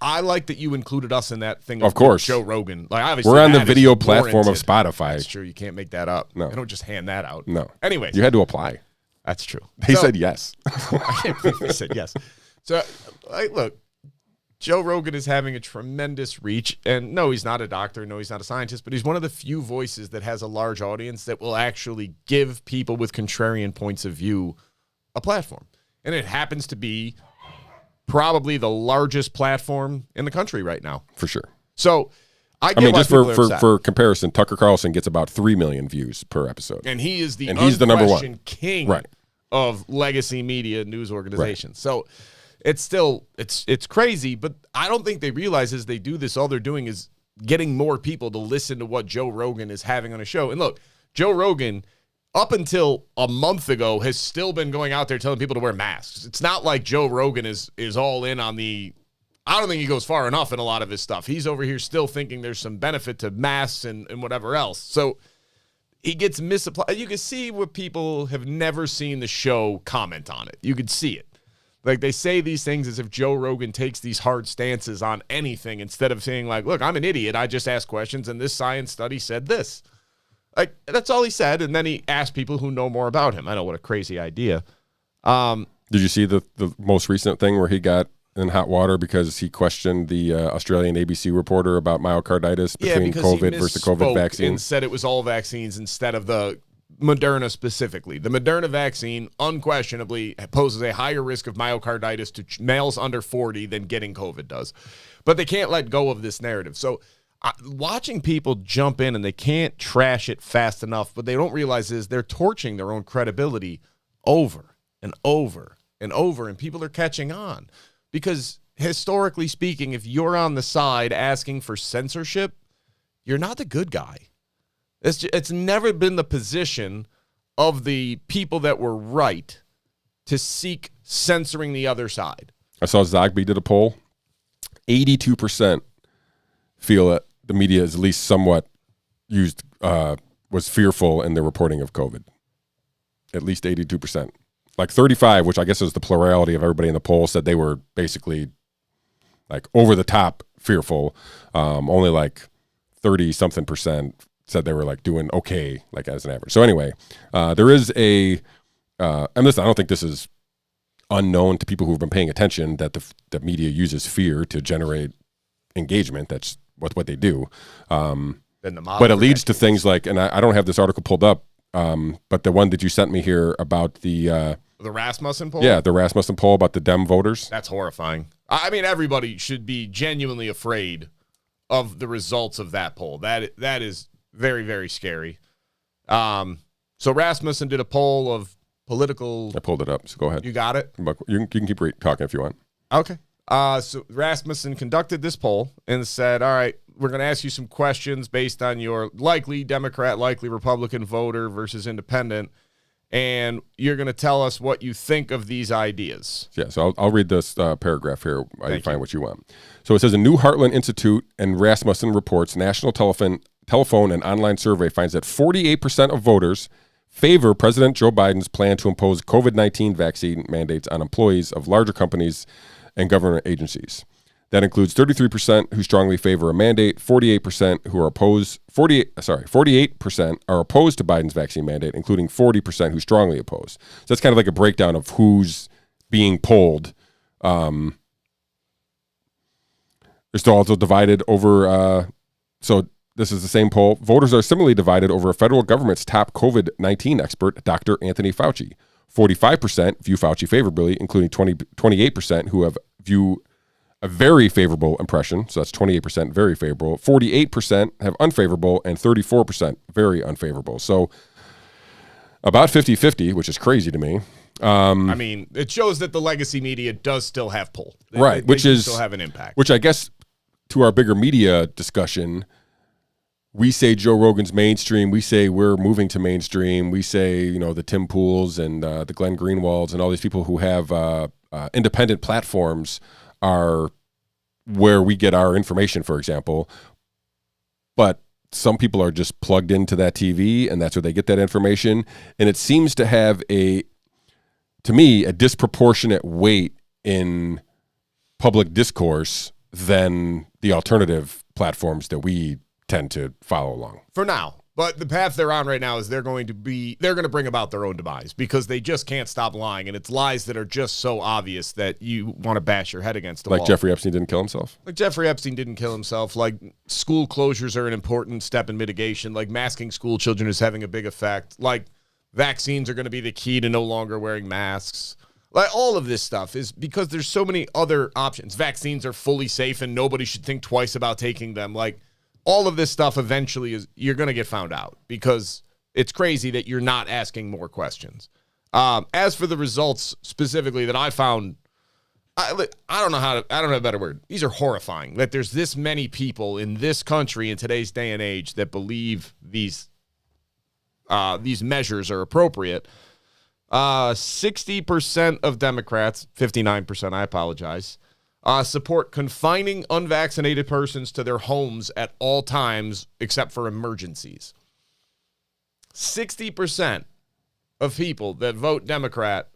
I like that you included us in that thing. Of course, Joe Rogan. Obviously, we're on the video platform of Spotify. That's true. You can't make that up. No, I don't just hand that out. No. Anyways, you had to apply. That's true. He said yes. I can't believe he said yes. So, look, Joe Rogan is having a tremendous reach. And no, he's not a doctor. No, he's not a scientist. But he's one of the few voices that has a large audience that will actually give people with contrarian points of view a platform. And it happens to be probably the largest platform in the country right now. For sure. So, I mean, just for comparison, Tucker Carlson gets about 3 million views per episode. And he's the number one king of legacy media news organizations. Right. So it's still, it's crazy, but I don't think they realize as they do this, all they're doing is getting more people to listen to what Joe Rogan is having on a show. And look, Joe Rogan, up until a month ago, has still been going out there telling people to wear masks. It's not like Joe Rogan is all in on the... I don't think he goes far enough in a lot of his stuff. He's over here still thinking there's some benefit to masks and whatever else. So he gets misapplied. You can see what people have never seen the show comment on it. You could see it. They say these things as if Joe Rogan takes these hard stances on anything instead of saying look, I'm an idiot. I just asked questions and this science study said this. That's all he said. And then he asked people who know more about him. I know, what a crazy idea. Did you see the most recent thing where he got in hot water because he questioned the Australian ABC reporter about myocarditis between COVID versus the COVID vaccine? And said it was all vaccines instead of the Moderna specifically. The Moderna vaccine unquestionably poses a higher risk of myocarditis to males under 40 than getting COVID does. But they can't let go of this narrative. So Watching people jump in and they can't trash it fast enough, what they don't realize is they're torching their own credibility over and over and over, and people are catching on. Because historically speaking, if you're on the side asking for censorship, you're not the good guy. It's never been the position of the people that were right to seek censoring the other side. I saw Zogby did a poll. 82% feel that the media is at least somewhat was fearful in their reporting of COVID. At least 82%. Like 35, which I guess is the plurality of everybody in the poll, said they were basically like over the top fearful. Only like 30-something% said they were like doing okay, like as an average. So anyway, there is and listen, I don't think this is unknown to people who've been paying attention that the media uses fear to generate engagement. That's what they do. But it leads to things like, and I don't have this article pulled up, but the one that you sent me here about the Rasmussen poll? Yeah, the Rasmussen poll about the Dem voters. That's horrifying. I mean, everybody should be genuinely afraid of the results of that poll. That is very, very scary. So Rasmussen did a poll of political... I pulled it up, so go ahead. You got it? You can keep talking if you want. Okay. So Rasmussen conducted this poll and said, all right, we're going to ask you some questions based on your likely Democrat, likely Republican voter versus independent, and you're going to tell us what you think of these ideas. Yeah, so I'll read this paragraph here. I can find what you want. So it says, a new Heartland Institute and Rasmussen reports national telephone and online survey finds that 48% of voters favor President Joe Biden's plan to impose COVID-19 vaccine mandates on employees of larger companies and government agencies. That includes 33% who strongly favor a mandate, 48% who are opposed. 48% are opposed to Biden's vaccine mandate, including 40% who strongly oppose. So that's kind of like a breakdown of who's being polled. They're still also divided over. So this is the same poll. Voters are similarly divided over a federal government's top COVID-19 expert, Dr. Anthony Fauci. 45% view Fauci favorably, including 28% who view a very favorable impression. So that's 28% very favorable. 48% have unfavorable, and 34% very unfavorable. So about 50-50, which is crazy to me. I mean, it shows that the legacy media does still have pull. Right, which still have an impact. Which I guess to our bigger media discussion, we say Joe Rogan's mainstream. We say we're moving to mainstream. We say, the Tim Pools and the Glenn Greenwalds and all these people who have independent platforms are where we get our information, for example. But some people are just plugged into that TV, and that's where they get that information. And it seems to have to me, a disproportionate weight in public discourse than the alternative platforms that we tend to follow along. For now. But the path they're on right now is they're going to bring about their own demise because they just can't stop lying. And it's lies that are just so obvious that you want to bash your head against the wall. Like Jeffrey Epstein didn't kill himself? Like Jeffrey Epstein didn't kill himself. Like school closures are an important step in mitigation. Like masking school children is having a big effect. Like vaccines are going to be the key to no longer wearing masks. Like all of this stuff is because there's so many other options. Vaccines are fully safe and nobody should think twice about taking them. Like all of this stuff eventually you're going to get found out because it's crazy that you're not asking more questions. As for the results specifically that I found, I don't have a better word. These are horrifying that there's this many people in this country in today's day and age that believe these measures are appropriate. 60% of Democrats, 59%, I apologize, support confining unvaccinated persons to their homes at all times except for emergencies. 60% of people that vote Democrat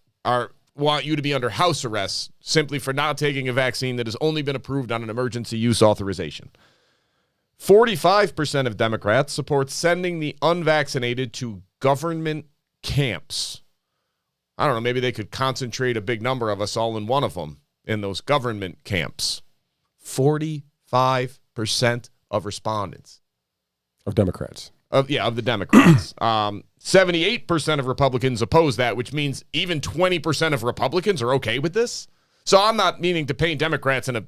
want you to be under house arrest simply for not taking a vaccine that has only been approved on an emergency use authorization. 45% of Democrats support sending the unvaccinated to government camps. I don't know, maybe they could concentrate a big number of us all in one of them. In those government camps. 45% of respondents. Of Democrats. Of the Democrats. 78% of Republicans oppose that, which means even 20% of Republicans are okay with this. So I'm not meaning to paint Democrats in a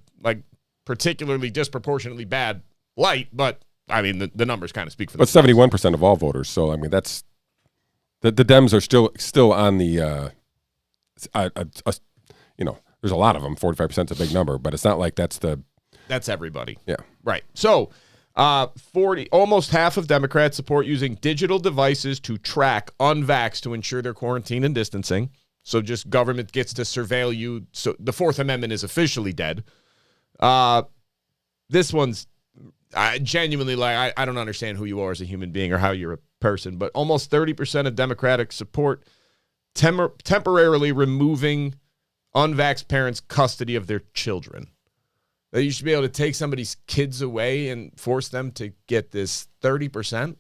particularly disproportionately bad light, but I mean, the numbers kind of speak for themselves. But 71% of all voters. So, I mean, that's the Dems are still on the, there's a lot of them. 45% is a big number, but it's not like that's everybody. Yeah. Right. So, almost half of Democrats support using digital devices to track unvaxxed to ensure their quarantine and distancing. So just government gets to surveil you. So the Fourth Amendment is officially dead. This one's genuinely like, I don't understand who you are as a human being or how you're a person, but almost 30% of Democratic support temporarily removing unvaxxed parents' custody of their children. That you should be able to take somebody's kids away and force them to get this 30%.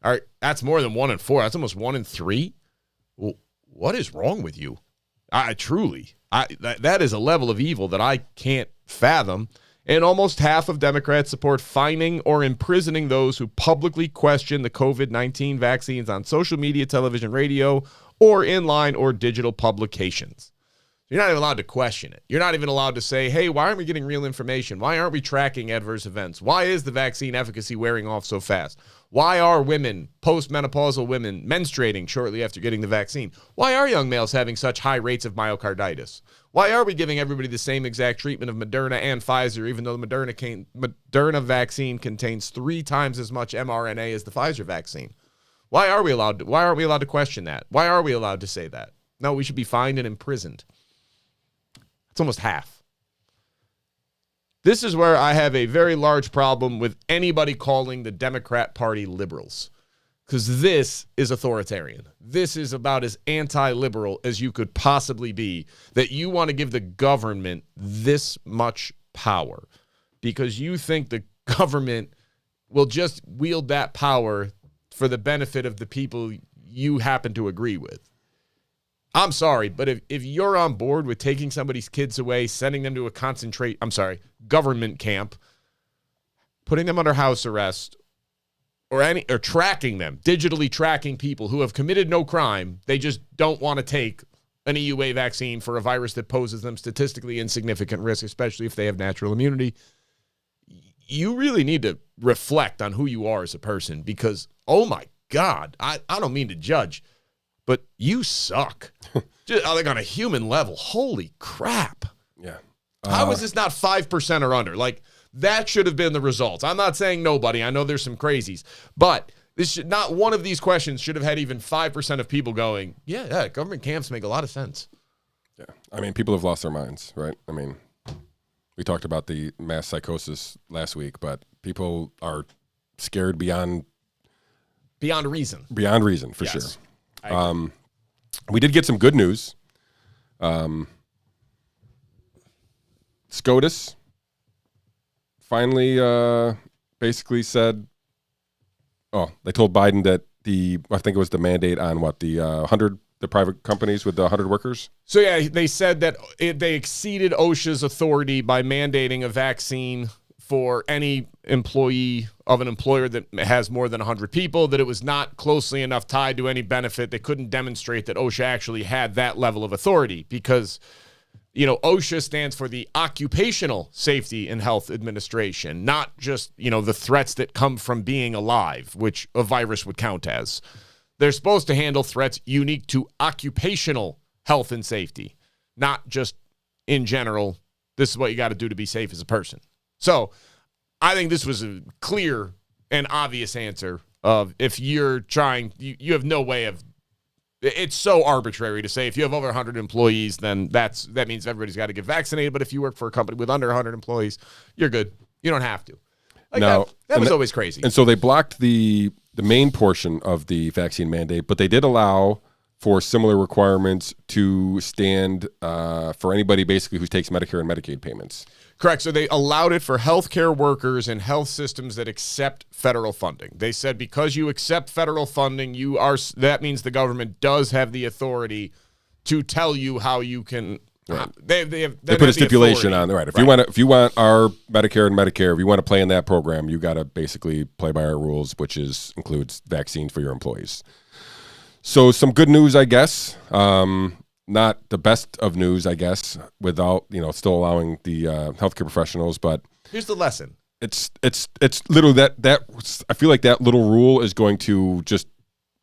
All right, that's more than 1 in 4. That's almost 1 in 3. Well, what is wrong with you? That is a level of evil that I can't fathom. And almost half of Democrats support fining or imprisoning those who publicly question the COVID-19 vaccines on social media, television, radio, or in-line or digital publications. You're not even allowed to question it. You're not even allowed to say, hey, why aren't we getting real information? Why aren't we tracking adverse events? Why is the vaccine efficacy wearing off so fast? Why are women, postmenopausal women, menstruating shortly after getting the vaccine? Why are young males having such high rates of myocarditis? Why are we giving everybody the same exact treatment of Moderna and Pfizer, even though the Moderna vaccine contains 3 times as much mRNA as the Pfizer vaccine? Why aren't we allowed to question that? Why are we allowed to say that? No, we should be fined and imprisoned. It's almost half. This is where I have a very large problem with anybody calling the Democrat Party liberals, because this is authoritarian. This is about as anti-liberal as you could possibly be, that you want to give the government this much power because you think the government will just wield that power for the benefit of the people you happen to agree with. I'm sorry, but if you're on board with taking somebody's kids away, sending them to a government camp, putting them under house arrest, or tracking them, digitally tracking people who have committed no crime, they just don't want to take an EUA vaccine for a virus that poses them statistically insignificant risk, especially if they have natural immunity, you really need to reflect on who you are as a person because, oh my God, I don't mean to judge, but you suck. Just like on a human level. Holy crap. Yeah. How is this not 5% or under? Like, that should have been the results. I'm not saying nobody. I know there's some crazies. But not one of these questions should have had even 5% of people going, yeah, government camps make a lot of sense. Yeah. I mean, people have lost their minds, right? I mean, we talked about the mass psychosis last week, but people are scared beyond reason. Beyond reason, for sure. We did get some good news. SCOTUS finally basically said, they told Biden that I think it was the mandate on the private companies with the 100 workers. So yeah, they said that they exceeded OSHA's authority by mandating a vaccine for any employee of an employer that has more than 100 people, that it was not closely enough tied to any benefit. They couldn't demonstrate that OSHA actually had that level of authority because, OSHA stands for the Occupational Safety and Health Administration, not just, the threats that come from being alive, which a virus would count as. They're supposed to handle threats unique to occupational health and safety, not just in general, this is what you got to do to be safe as a person. So I think this was a clear and obvious answer of if you're trying, you have no way of, it's so arbitrary to say if you have over 100 employees, then that means everybody's got to get vaccinated. But if you work for a company with under 100 employees, you're good. You don't have to. That was always crazy. And so they blocked the main portion of the vaccine mandate, but they did allow for similar requirements to stand for anybody basically who takes Medicare and Medicaid payments. Correct. So they allowed it for healthcare workers and health systems that accept federal funding. They said because you accept federal funding, that means the government does have the authority to tell you how you can. Right. They put a stipulation on there, right? If you want our Medicare and Medicare, if you want to play in that program, you got to basically play by our rules, which includes vaccines for your employees. So some good news, I guess. Not the best of news, I guess, without still allowing the healthcare professionals. But here's the lesson: it's literally that I feel like that little rule is going to just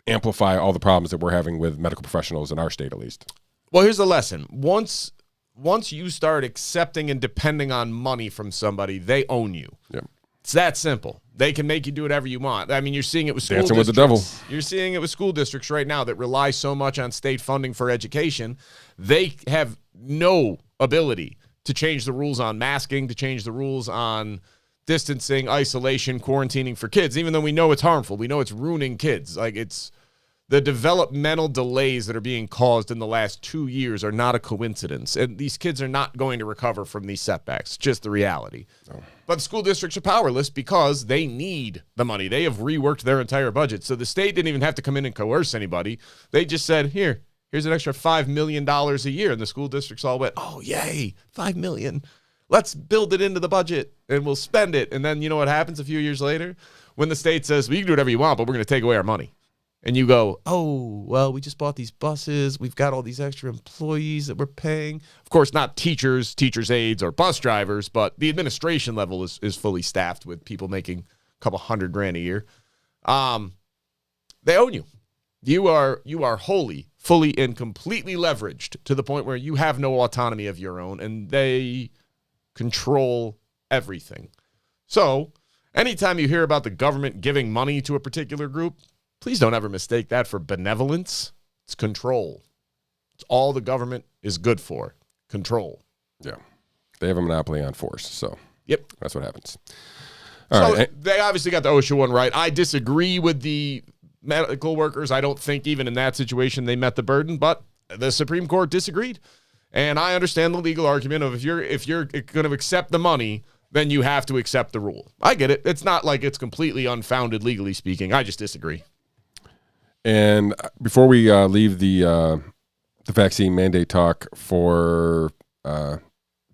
amplify all the problems that we're having with medical professionals in our state, at least. Well, here's the lesson. Once you start accepting and depending on money from somebody, they own you. Yeah. It's that simple. They can make you do whatever you want. I mean, you're seeing it with school Dancing districts. with the devil. You're seeing it with school districts right now that rely so much on state funding for education. They have no ability to change the rules on masking, to change the rules on distancing, isolation, quarantining for kids, even though we know it's harmful. We know it's ruining kids. Like, it's the developmental delays that are being caused in the last 2 years are not a coincidence. And these kids are not going to recover from these setbacks. Just the reality. No. But the school districts are powerless because they need the money. They have reworked their entire budget. So the state didn't even have to come in and coerce anybody. They just said, here's an extra $5 million a year. And the school districts all went, oh, yay, $5 million. Let's build it into the budget and we'll spend it. And then you know what happens a few years later? When the state says, well, you can do whatever you want, but we're going to take away our money. And you go, oh, well, we just bought these buses. We've got all these extra employees that we're paying. Of course, not teachers, teachers' aides, or bus drivers, but the administration level is fully staffed with people making a couple $100,000 a year. They own you. You are wholly, fully, and completely leveraged to the point where you have no autonomy of your own, and they control everything. So anytime you hear about the government giving money to a particular group, please don't ever mistake that for benevolence. It's control. It's all the government is good for. Control. Yeah. They have a monopoly on force, so yep, that's what happens. All right. They obviously got the OSHA one right. I disagree with the medical workers. I don't think even in that situation they met the burden, but the Supreme Court disagreed. And I understand the legal argument of if you're going to accept the money, then you have to accept the rule. I get it. It's not like it's completely unfounded legally speaking. I just disagree. And before we leave the vaccine mandate talk for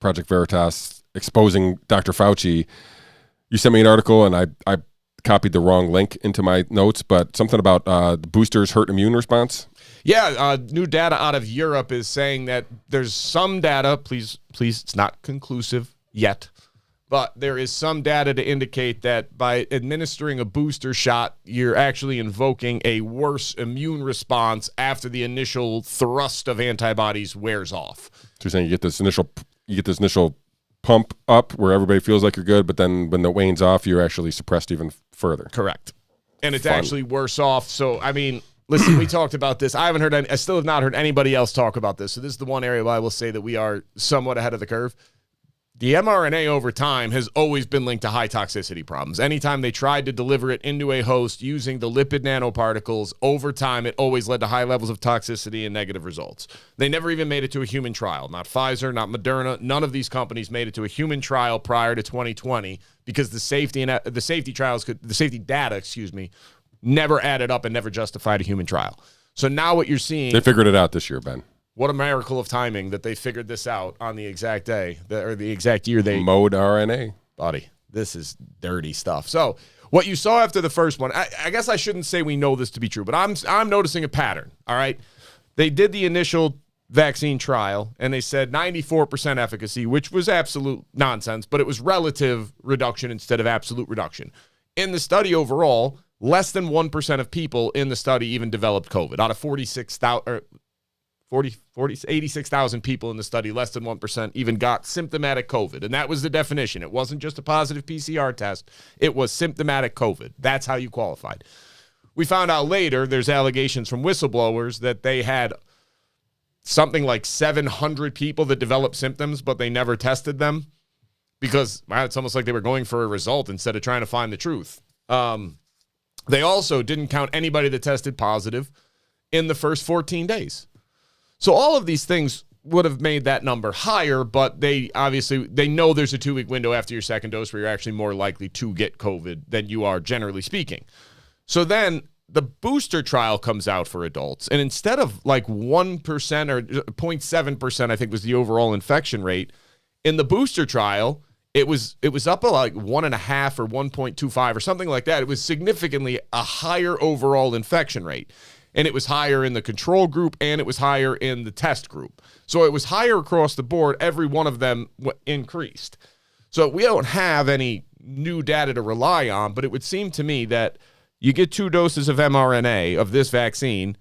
Project Veritas exposing Dr. Fauci, you sent me an article, and I copied the wrong link into my notes, but something about the boosters hurt immune response. Yeah, new data out of Europe is saying that there's some data, please, it's not conclusive yet, but there is some data to indicate that by administering a booster shot, you're actually invoking a worse immune response after the initial thrust of antibodies wears off. So you're saying you get this initial pump up where everybody feels like you're good, but then when the wanes off, you're actually suppressed even further. Correct. And it's actually worse off. So, I mean, listen, we talked about this. I still have not heard anybody else talk about this. So this is the one area where I will say that we are somewhat ahead of the curve. The mRNA over time has always been linked to high toxicity problems. Anytime they tried to deliver it into a host using the lipid nanoparticles, over time it always led to high levels of toxicity and negative results. They never even made it to a human trial. Not Pfizer, not Moderna. None of these companies made it to a human trial prior to 2020 because the safety data, never added up and never justified a human trial. So now what you're seeing... They figured it out this year, Ben. What a miracle of timing that they figured this out on the exact day, or the exact year they... Mode RNA. Buddy, this is dirty stuff. So what you saw after the first one, I guess I shouldn't say we know this to be true, but I'm noticing a pattern, all right? They did the initial vaccine trial, and they said 94% efficacy, which was absolute nonsense, but it was relative reduction instead of absolute reduction. In the study overall, less than 1% of people in the study even developed COVID. Out of 86,000 people in the study, less than 1% even got symptomatic COVID. And that was the definition. It wasn't just a positive PCR test. It was symptomatic COVID. That's how you qualified. We found out later there's allegations from whistleblowers that they had something like 700 people that developed symptoms, but they never tested them because it's almost like they were going for a result instead of trying to find the truth. They also didn't count anybody that tested positive in the first 14 days. So all of these things would have made that number higher, but they know there's a 2-week window after your second dose where you're actually more likely to get COVID than you are generally speaking. So then the booster trial comes out for adults, and instead of like 1% or 0.7%, I think was the overall infection rate, in the booster trial, it was up to like 1.5 or 1.25 or something like that. It was significantly a higher overall infection rate. And it was higher in the control group, and it was higher in the test group. So it was higher across the board. Every one of them increased. So we don't have any new data to rely on, but it would seem to me that you get 2 doses of mRNA of this vaccine.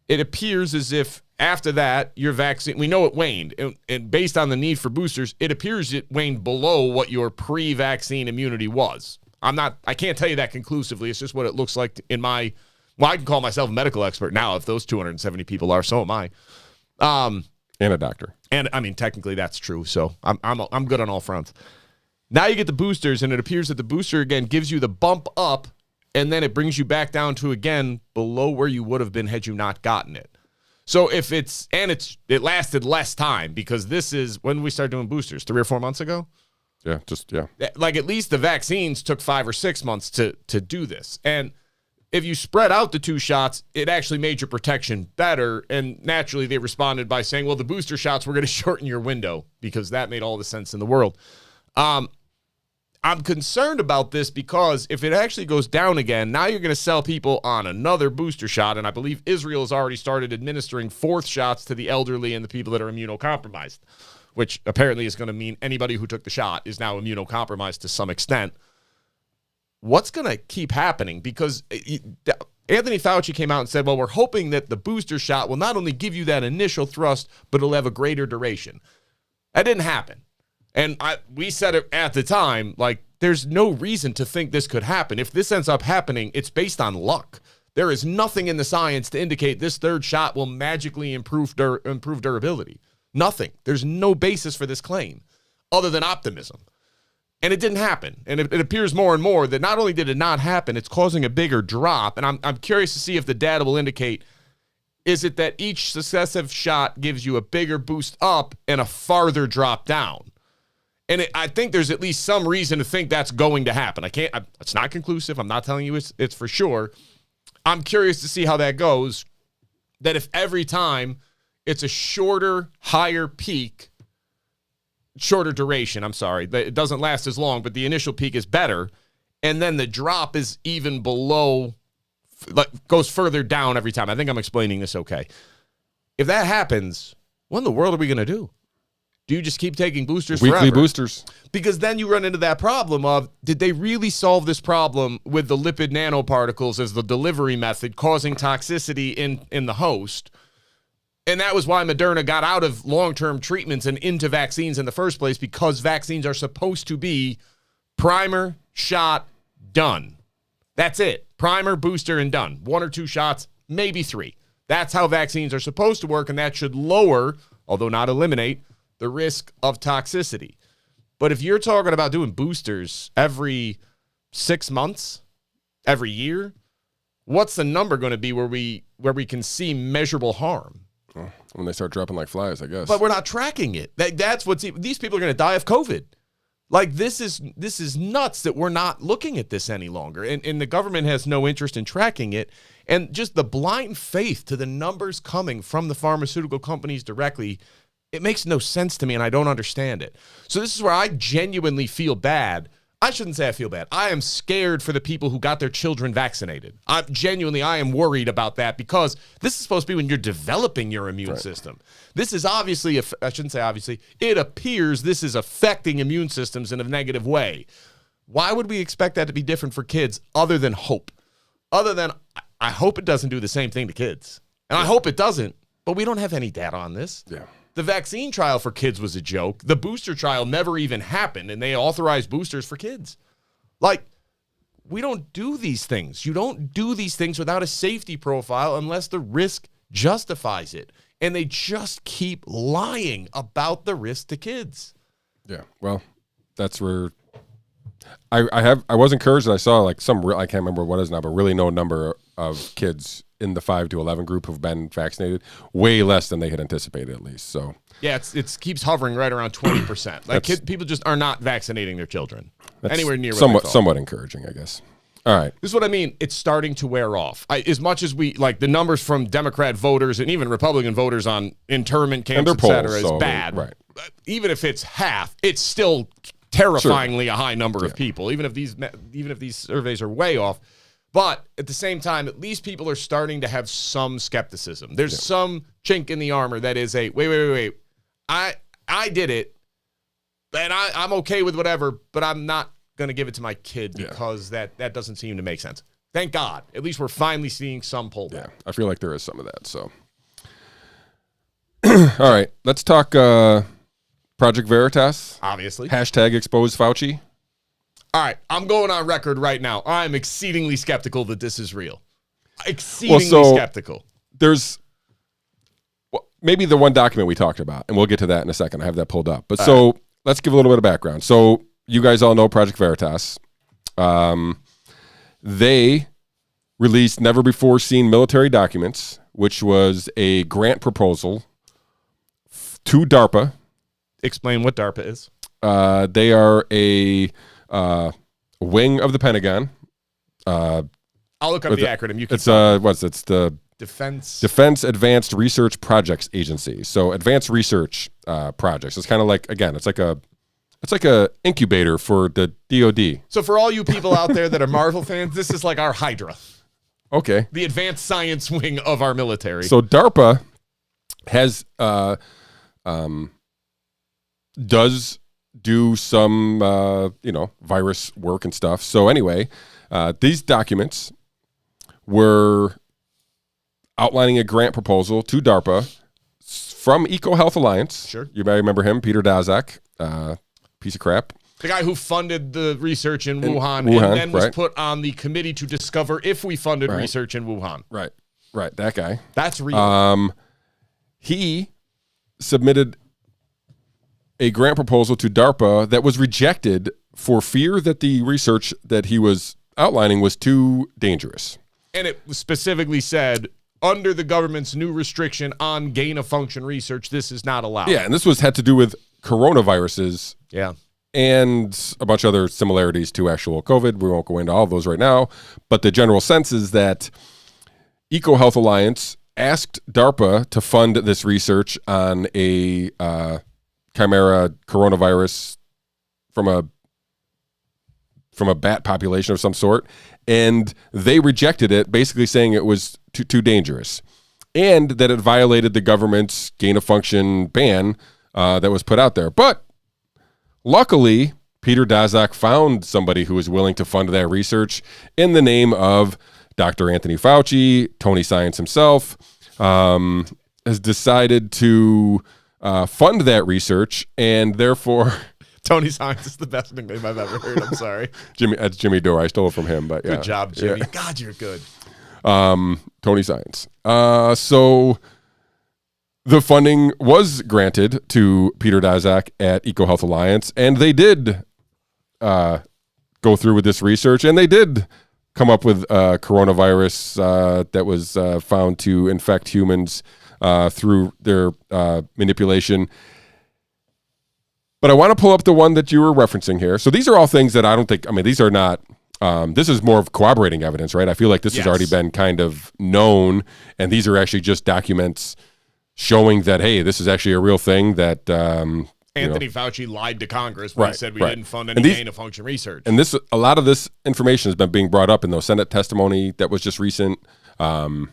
It appears as if after that, your vaccine, we know it waned. And based on the need for boosters, it appears it waned below what your pre-vaccine immunity was. I can't tell you that conclusively. It's just what it looks like in my, well, I can call myself a medical expert now. If those 270 people are, so am I. And a doctor. And I mean, technically that's true. So I'm good on all fronts. Now you get the boosters, and it appears that the booster, again, gives you the bump up, and then it brings you back down to, again, below where you would have been had you not gotten it. So if it lasted less time, because this is, when we started doing boosters, 3 or 4 months ago? Yeah, Like, at least the vaccines took 5 or 6 months to do this. And if you spread out the 2 shots, it actually made your protection better. And naturally, they responded by saying, well, the booster shots, we're going to shorten your window, because that made all the sense in the world. I'm concerned about this because if it actually goes down again, now you're going to sell people on another booster shot. And I believe Israel has already started administering 4th shots to the elderly and the people that are immunocompromised, which apparently is going to mean anybody who took the shot is now immunocompromised to some extent. What's going to keep happening? Because Anthony Fauci came out and said, well, we're hoping that the booster shot will not only give you that initial thrust, but it'll have a greater duration. That didn't happen. And we said it at the time, like, there's no reason to think this could happen. If this ends up happening, it's based on luck. There is nothing in the science to indicate this 3rd shot will magically improve durability. Nothing. There's no basis for this claim other than optimism. And it didn't happen. And it appears more and more that not only did it not happen, it's causing a bigger drop. And I'm curious to see if the data will indicate, is it that each successive shot gives you a bigger boost up and a farther drop down? And I think there's at least some reason to think that's going to happen. It's not conclusive. I'm not telling you it's for sure. I'm curious to see how that goes. That if every time it's a shorter, higher peak, shorter duration, it doesn't last as long, but the initial peak is better. And then the drop is even below, like, goes further down every time. I think I'm explaining this okay. If that happens, what in the world are we going to do? Do you just keep taking boosters forever? Weekly boosters. Because then you run into that problem of, did they really solve this problem with the lipid nanoparticles as the delivery method causing toxicity in the host? And that was why Moderna got out of long-term treatments and into vaccines in the first place, because vaccines are supposed to be primer, shot, done. That's it. Primer, booster, and done. 1 or 2 shots, maybe 3. That's how vaccines are supposed to work, and that should lower, although not eliminate, the risk of toxicity. But if you're talking about doing boosters every 6 months, every year, what's the number going to be where we can see measurable harm? Well, when they start dropping like flies, I guess. But we're not tracking it. That's what's, these people are going to die of COVID. Like, this is nuts that we're not looking at this any longer. And the government has no interest in tracking it. And just the blind faith to the numbers coming from the pharmaceutical companies directly, it makes no sense to me, and I don't understand it. So this is where I genuinely feel bad. I shouldn't say I feel bad. I am scared for the people who got their children vaccinated. I am worried about that, because this is supposed to be when you're developing your immune system. This is obviously, I shouldn't say obviously, it appears this is affecting immune systems in a negative way. Why would we expect that to be different for kids other than hope? Other than, I hope it doesn't do the same thing to kids. And I hope it doesn't, but we don't have any data on this. Yeah. The vaccine trial for kids was a joke. The booster trial never even happened, and they authorized boosters for kids. Like, we don't do these things. You don't do these things without a safety profile unless the risk justifies it. And they just keep lying about the risk to kids. Yeah, well, that's where I was encouraged that I saw like I can't remember what it is now, but really no number of kids in the 5 to 11 group who've been vaccinated, way less than they had anticipated at least. So yeah, it keeps hovering right around 20%. Like, people just are not vaccinating their children anywhere near what somewhat encouraging, I guess. All right. This is what I mean. It's starting to wear off. As much as we like the numbers from Democrat voters and even Republican voters on internment camps, et cetera, is bad. Right. Even if it's half, it's still terrifyingly a high number of people, even if these surveys are way off. But at the same time, at least people are starting to have some skepticism. There's some chink in the armor that is wait. I did it. And I'm okay with whatever, but I'm not going to give it to my kid because that doesn't seem to make sense. Thank God. At least we're finally seeing some pullback. Yeah, I feel like there is some of that. So, all right, let's talk Project Veritas. Obviously. Hashtag expose Fauci. All right, I'm going on record right now. I'm exceedingly skeptical that this is real. Exceedingly skeptical. There's maybe the one document we talked about, and we'll get to that in a second. I have that pulled up. But let's give a little bit of background. So you guys all know Project Veritas. They released never-before-seen military documents, which was a grant proposal to DARPA. Explain what DARPA is. They are a wing of the Pentagon. I'll look up the acronym. You can. It's the Defense Advanced Research Projects Agency. So advanced research projects. It's kind of like, again, it's like a incubator for the DoD. So for all you people out there that are Marvel fans, this is like our Hydra. Okay. The advanced science wing of our military. So DARPA has does do some virus work and stuff. So anyway, these documents were outlining a grant proposal to DARPA from EcoHealth Alliance. Sure. You may remember him, Peter Daszak, piece of crap. The guy who funded the research in Wuhan and then was put on the committee to discover if we funded research in Wuhan. Right, that guy. That's real. He submitted a grant proposal to DARPA that was rejected for fear that the research that he was outlining was too dangerous. And it specifically said, under the government's new restriction on gain-of-function research, this is not allowed. Yeah, and this had to do with coronaviruses. Yeah. And a bunch of other similarities to actual COVID. We won't go into all of those right now. But the general sense is that EcoHealth Alliance asked DARPA to fund this research on a chimera coronavirus from a bat population of some sort, and they rejected it, basically saying it was too dangerous, and that it violated the government's gain-of-function ban that was put out there. But luckily, Peter Daszak found somebody who was willing to fund that research in the name of Dr. Anthony Fauci. Tony Science himself has decided to fund that research, and therefore... Tony Science is the best nickname I've ever heard. I'm sorry. That's Jimmy Dore. I stole it from him, but yeah. Good job, Jimmy. Yeah. God, you're good. Tony Science. So the funding was granted to Peter Daszak at EcoHealth Alliance, and they did go through with this research, and they did come up with coronavirus that was found to infect humans through their manipulation. But I want to pull up the one that you were referencing here. So these are all things that I don't think, these are not, this is more of corroborating evidence, right? I feel like this has already been kind of known, and these are actually just documents showing that, hey, this is actually a real thing that... Anthony Fauci lied to Congress when he said we didn't fund any gain-of-function research. And a lot of this information has been being brought up in the Senate testimony that was just recent. And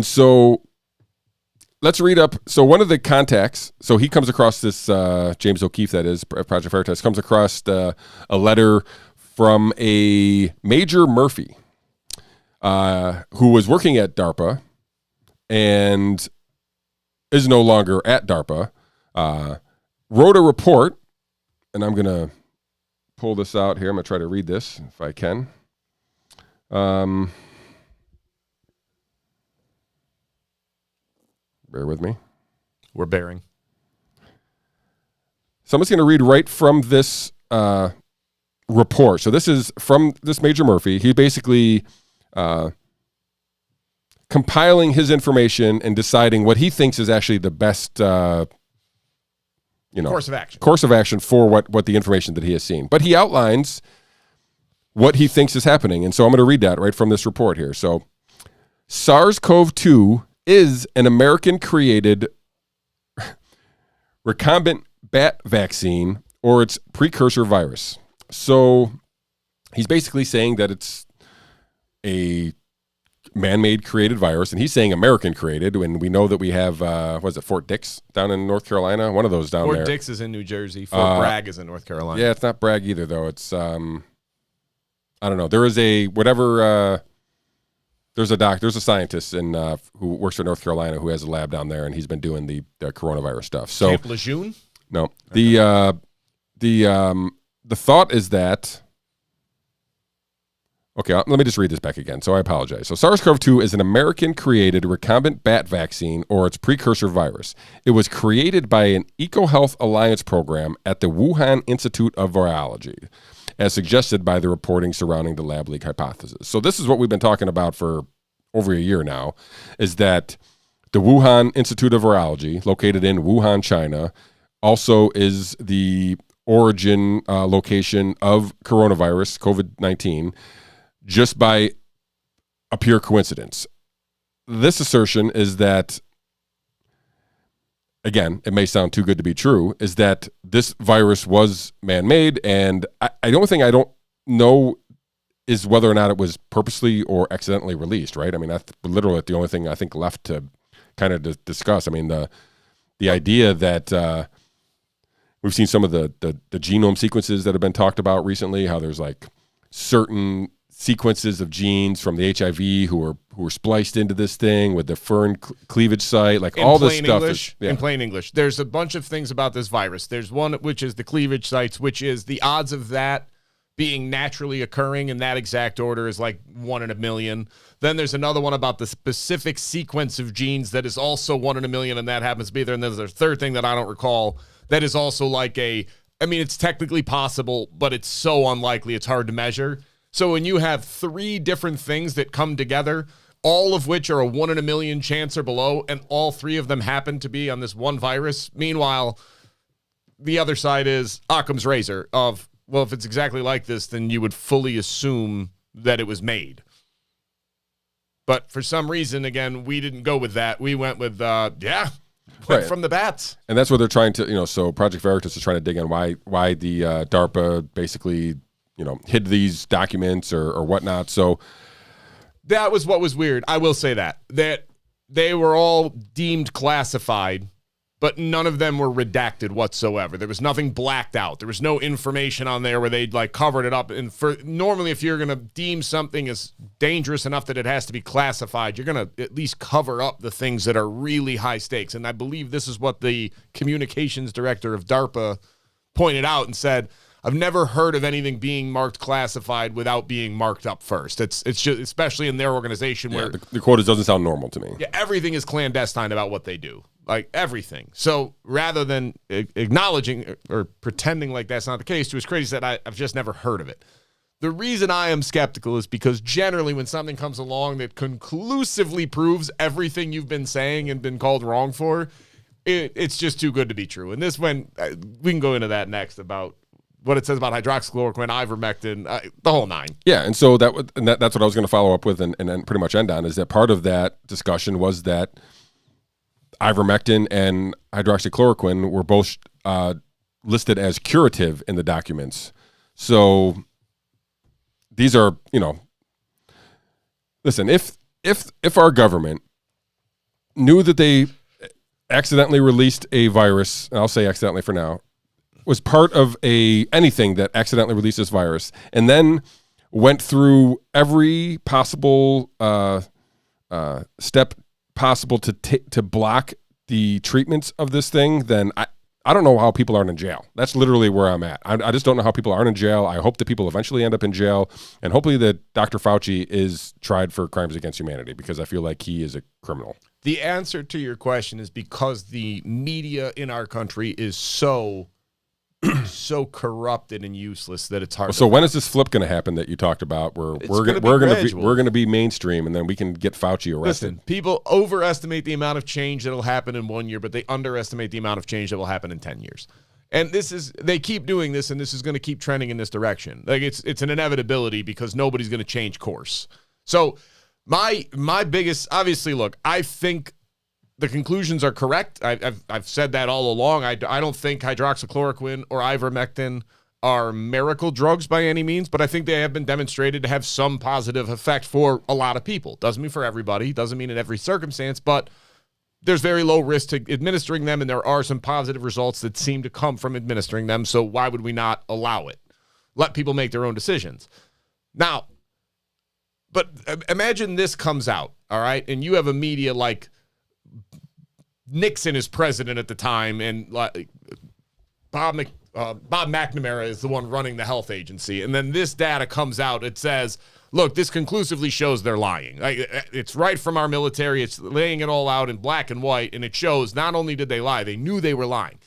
so... Let's read up. So one of the contacts, so he comes across this, James O'Keefe, that is, Project Veritas, comes across a letter from a Major Murphy, who was working at DARPA and is no longer at DARPA, wrote a report, and I'm going to pull this out here. I'm going to try to read this if I can. Bear with me. We're bearing. So I'm just going to read right from this report. So this is from this Major Murphy. He basically compiling his information and deciding what he thinks is actually the best course of action for what the information that he has seen. But he outlines what he thinks is happening. And so I'm going to read that right from this report here. So SARS-CoV-2 is an American-created recombinant bat vaccine or its precursor virus. So he's basically saying that it's a man-made created virus, and he's saying American created, when we know that we have, was it Fort Dix down in North Carolina? One of those down there. Fort Dix is in New Jersey. Fort Bragg is in North Carolina. Yeah, it's not Bragg either, though. It's, I don't know. There is a, whatever, there's a scientist who works for North Carolina who has a lab down there, and he's been doing the coronavirus stuff. So, Camp Lejeune? No. The thought is that, okay, let me just read this back again, so I apologize. So SARS-CoV-2 is an American-created recombinant bat vaccine, or its precursor virus. It was created by an EcoHealth Alliance program at the Wuhan Institute of Virology, as suggested by the reporting surrounding the lab leak hypothesis. So this is what we've been talking about for over a year now, is that the Wuhan Institute of Virology, located in Wuhan, China, also is the origin location of coronavirus, COVID-19, just by a pure coincidence. This assertion is that, again, it may sound too good to be true, is that this virus was man-made, and the only thing I don't know is whether or not it was purposely or accidentally released, right? I mean, that's literally the only thing I think left to kind of discuss. I mean, the idea that we've seen some of the genome sequences that have been talked about recently, how there's like certain sequences of genes from the HIV who were spliced into this thing with the furin cleavage site, like all this stuff. In plain English, there's a bunch of things about this virus. There's one which is the cleavage sites, which is the odds of that being naturally occurring in that exact order is like 1 in a million. Then there's another one about the specific sequence of genes that is also 1 in a million, and that happens to be there. And there's a third thing that I don't recall that is also like it's technically possible, but it's so unlikely it's hard to measure. So when you have 3 different things that come together, all of which are a 1 in a million chance or below, and all 3 of them happen to be on this one virus, meanwhile, the other side is Occam's razor of, well, if it's exactly like this, then you would fully assume that it was made. But for some reason, again, we didn't go with that. We went with, from the bats. And that's what they're trying to, so Project Veritas is trying to dig in why the DARPA basically, hid these documents or whatnot. So that was what was weird. I will say that they were all deemed classified, but none of them were redacted whatsoever. There was nothing blacked out. There was no information on there where they'd like covered it up. And normally, if you're going to deem something as dangerous enough that it has to be classified, you're going to at least cover up the things that are really high stakes. And I believe this is what the communications director of DARPA pointed out and said, I've never heard of anything being marked classified without being marked up first. It's just, especially in their organization where the quote doesn't sound normal to me. Yeah, everything is clandestine about what they do. Like everything. So rather than acknowledging or pretending like that's not the case, to his credit, he said, I've just never heard of it. The reason I am skeptical is because generally when something comes along that conclusively proves everything you've been saying and been called wrong for, it's just too good to be true. And this one, we can go into that next about what it says about hydroxychloroquine, ivermectin, the whole 9. Yeah, and so that's what I was going to follow up with and then pretty much end on, is that part of that discussion was that ivermectin and hydroxychloroquine were both listed as curative in the documents. So these are, listen, if our government knew that they accidentally released a virus, and I'll say accidentally for now, was part of anything that accidentally released this virus, and then went through every possible step possible to block the treatments of this thing, then I don't know how people aren't in jail. That's literally where I'm at. I just don't know how people aren't in jail. I hope that people eventually end up in jail, and hopefully that Dr. Fauci is tried for crimes against humanity, because I feel like he is a criminal. The answer to your question is because the media in our country is so corrupted and useless that it's hard. So when is this flip going to happen that you talked about? Where we're going to be mainstream, and then we can get Fauci arrested. Listen, people overestimate the amount of change that'll happen in 1 year, but they underestimate the amount of change that will happen in 10 years. And they keep doing this, and this is going to keep trending in this direction. Like it's an inevitability because nobody's going to change course. So my biggest, obviously, look, I think the conclusions are correct. I've said that all along. I don't think hydroxychloroquine or ivermectin are miracle drugs by any means, but I think they have been demonstrated to have some positive effect for a lot of people. Doesn't mean for everybody, doesn't mean in every circumstance, but there's very low risk to administering them, and there are some positive results that seem to come from administering them, so why would we not allow it? Let people make their own decisions. Now, but imagine this comes out, all right, and you have a media like Nixon is president at the time, and like Bob McNamara is the one running the health agency, and then this data comes out. It says, look, this conclusively shows they're lying. Like, it's right from our military. It's laying it all out in black and white, and it shows not only did they lie, they knew they were lying.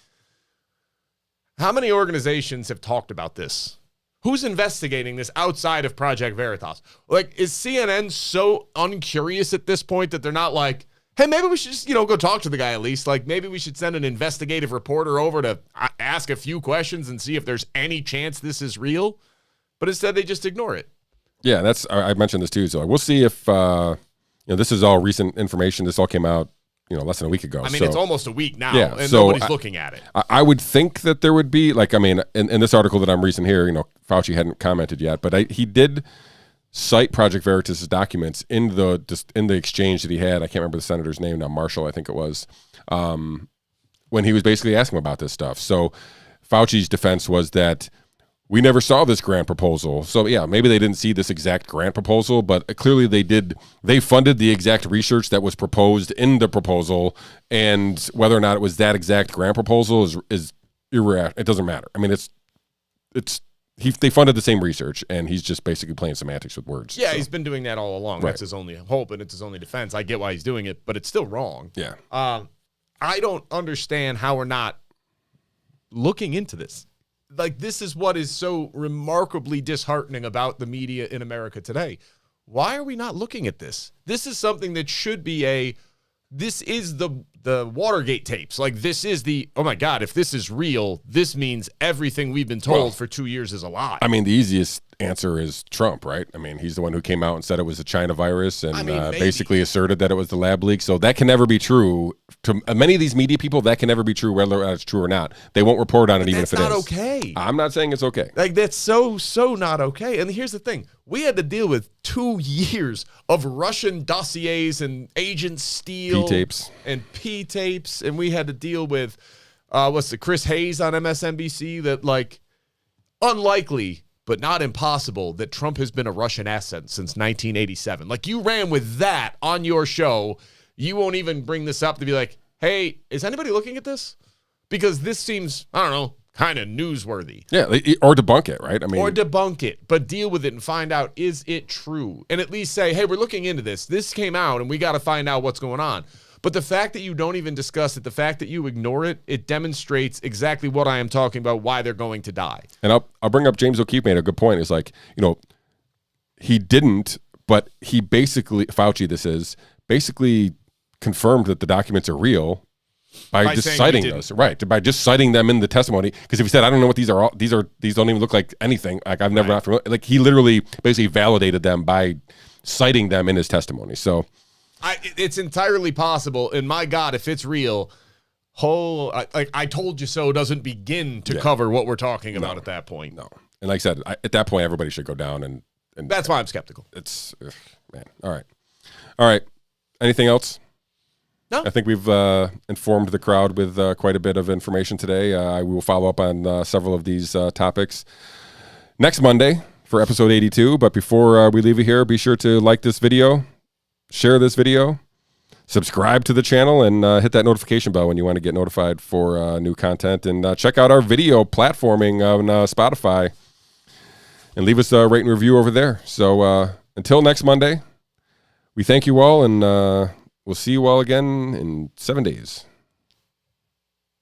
How many organizations have talked about this? Who's investigating this outside of Project Veritas? Like, is CNN so uncurious at this point that they're not like, hey, maybe we should just, go talk to the guy at least. Like, maybe we should send an investigative reporter over to ask a few questions and see if there's any chance this is real. But instead, they just ignore it. Yeah, I mentioned this too. So we'll see if, this is all recent information. This all came out, less than a week ago. I mean, it's almost a week now, and nobody's looking at it. I would think that there would be, in this article that I'm reading here, Fauci hadn't commented yet, but he did cite Project Veritas' documents in the exchange that he had. I can't remember the senator's name now, Marshall, I think it was, when he was basically asking about this stuff. So Fauci's defense was that we never saw this grant proposal. So yeah, maybe they didn't see this exact grant proposal, but clearly they did. They funded the exact research that was proposed in the proposal, and whether or not it was that exact grant proposal is irrational. It doesn't matter. I mean, they funded the same research, and he's just basically playing semantics with words. Yeah, so he's been doing that all along. Right. That's his only hope, and it's his only defense. I get why he's doing it, but it's still wrong. Yeah. I don't understand how we're not looking into this. Like, this is what is so remarkably disheartening about the media in America today. Why are we not looking at this? This is something that should be this is the Watergate tapes. Like, this is oh my God, if this is real, this means everything we've been told for 2 years is a lie. I mean, the easiest answer is Trump, right? I mean, he's the one who came out and said it was a China virus and basically asserted that it was the lab leak. So that can never be true. To many of these media people, that can never be true, whether it's true or not. They won't report on it even if it is. That's not okay. I'm not saying it's okay. Like, that's so not okay. And here's the thing. We had to deal with 2 years of Russian dossiers and Agent Steele. P-tapes. And P-tapes. And we had to deal with, Chris Hayes on MSNBC that, like, unlikely but not impossible that Trump has been a Russian asset since 1987. Like, you ran with that on your show. You won't even bring this up to be like, hey, is anybody looking at this? Because this seems, I don't know, kind of newsworthy. Yeah, or debunk it, right? Or debunk it, but deal with it and find out, is it true? And at least say, hey, we're looking into this. This came out, and we got to find out what's going on. But the fact that you don't even discuss it, the fact that you ignore it, it demonstrates exactly what I am talking about, why they're going to die. And I'll bring up James O'Keefe made a good point. It's like, he didn't, but he basically, Fauci this is, basically confirmed that the documents are real by just citing those. Right, by just citing them in the testimony. Because if he said, I don't know what these are, these don't even look like anything. Like, I've never, like, he literally basically validated them by citing them in his testimony. So it's entirely possible, and my God, if it's real, I told you so doesn't begin to cover what we're talking about at that point. No, and like I said, at that point, everybody should go down, and that's why I'm skeptical. It's man, all right. Anything else? No, I think we've informed the crowd with quite a bit of information today. We will follow up on several of these topics next Monday for episode 82. But before we leave you here, be sure to like this video, share this video, subscribe to the channel, and hit that notification bell when you want to get notified for new content. And check out our video platforming on Spotify and leave us a rate and review over there. So until next Monday, we thank you all, and we'll see you all again in 7 days.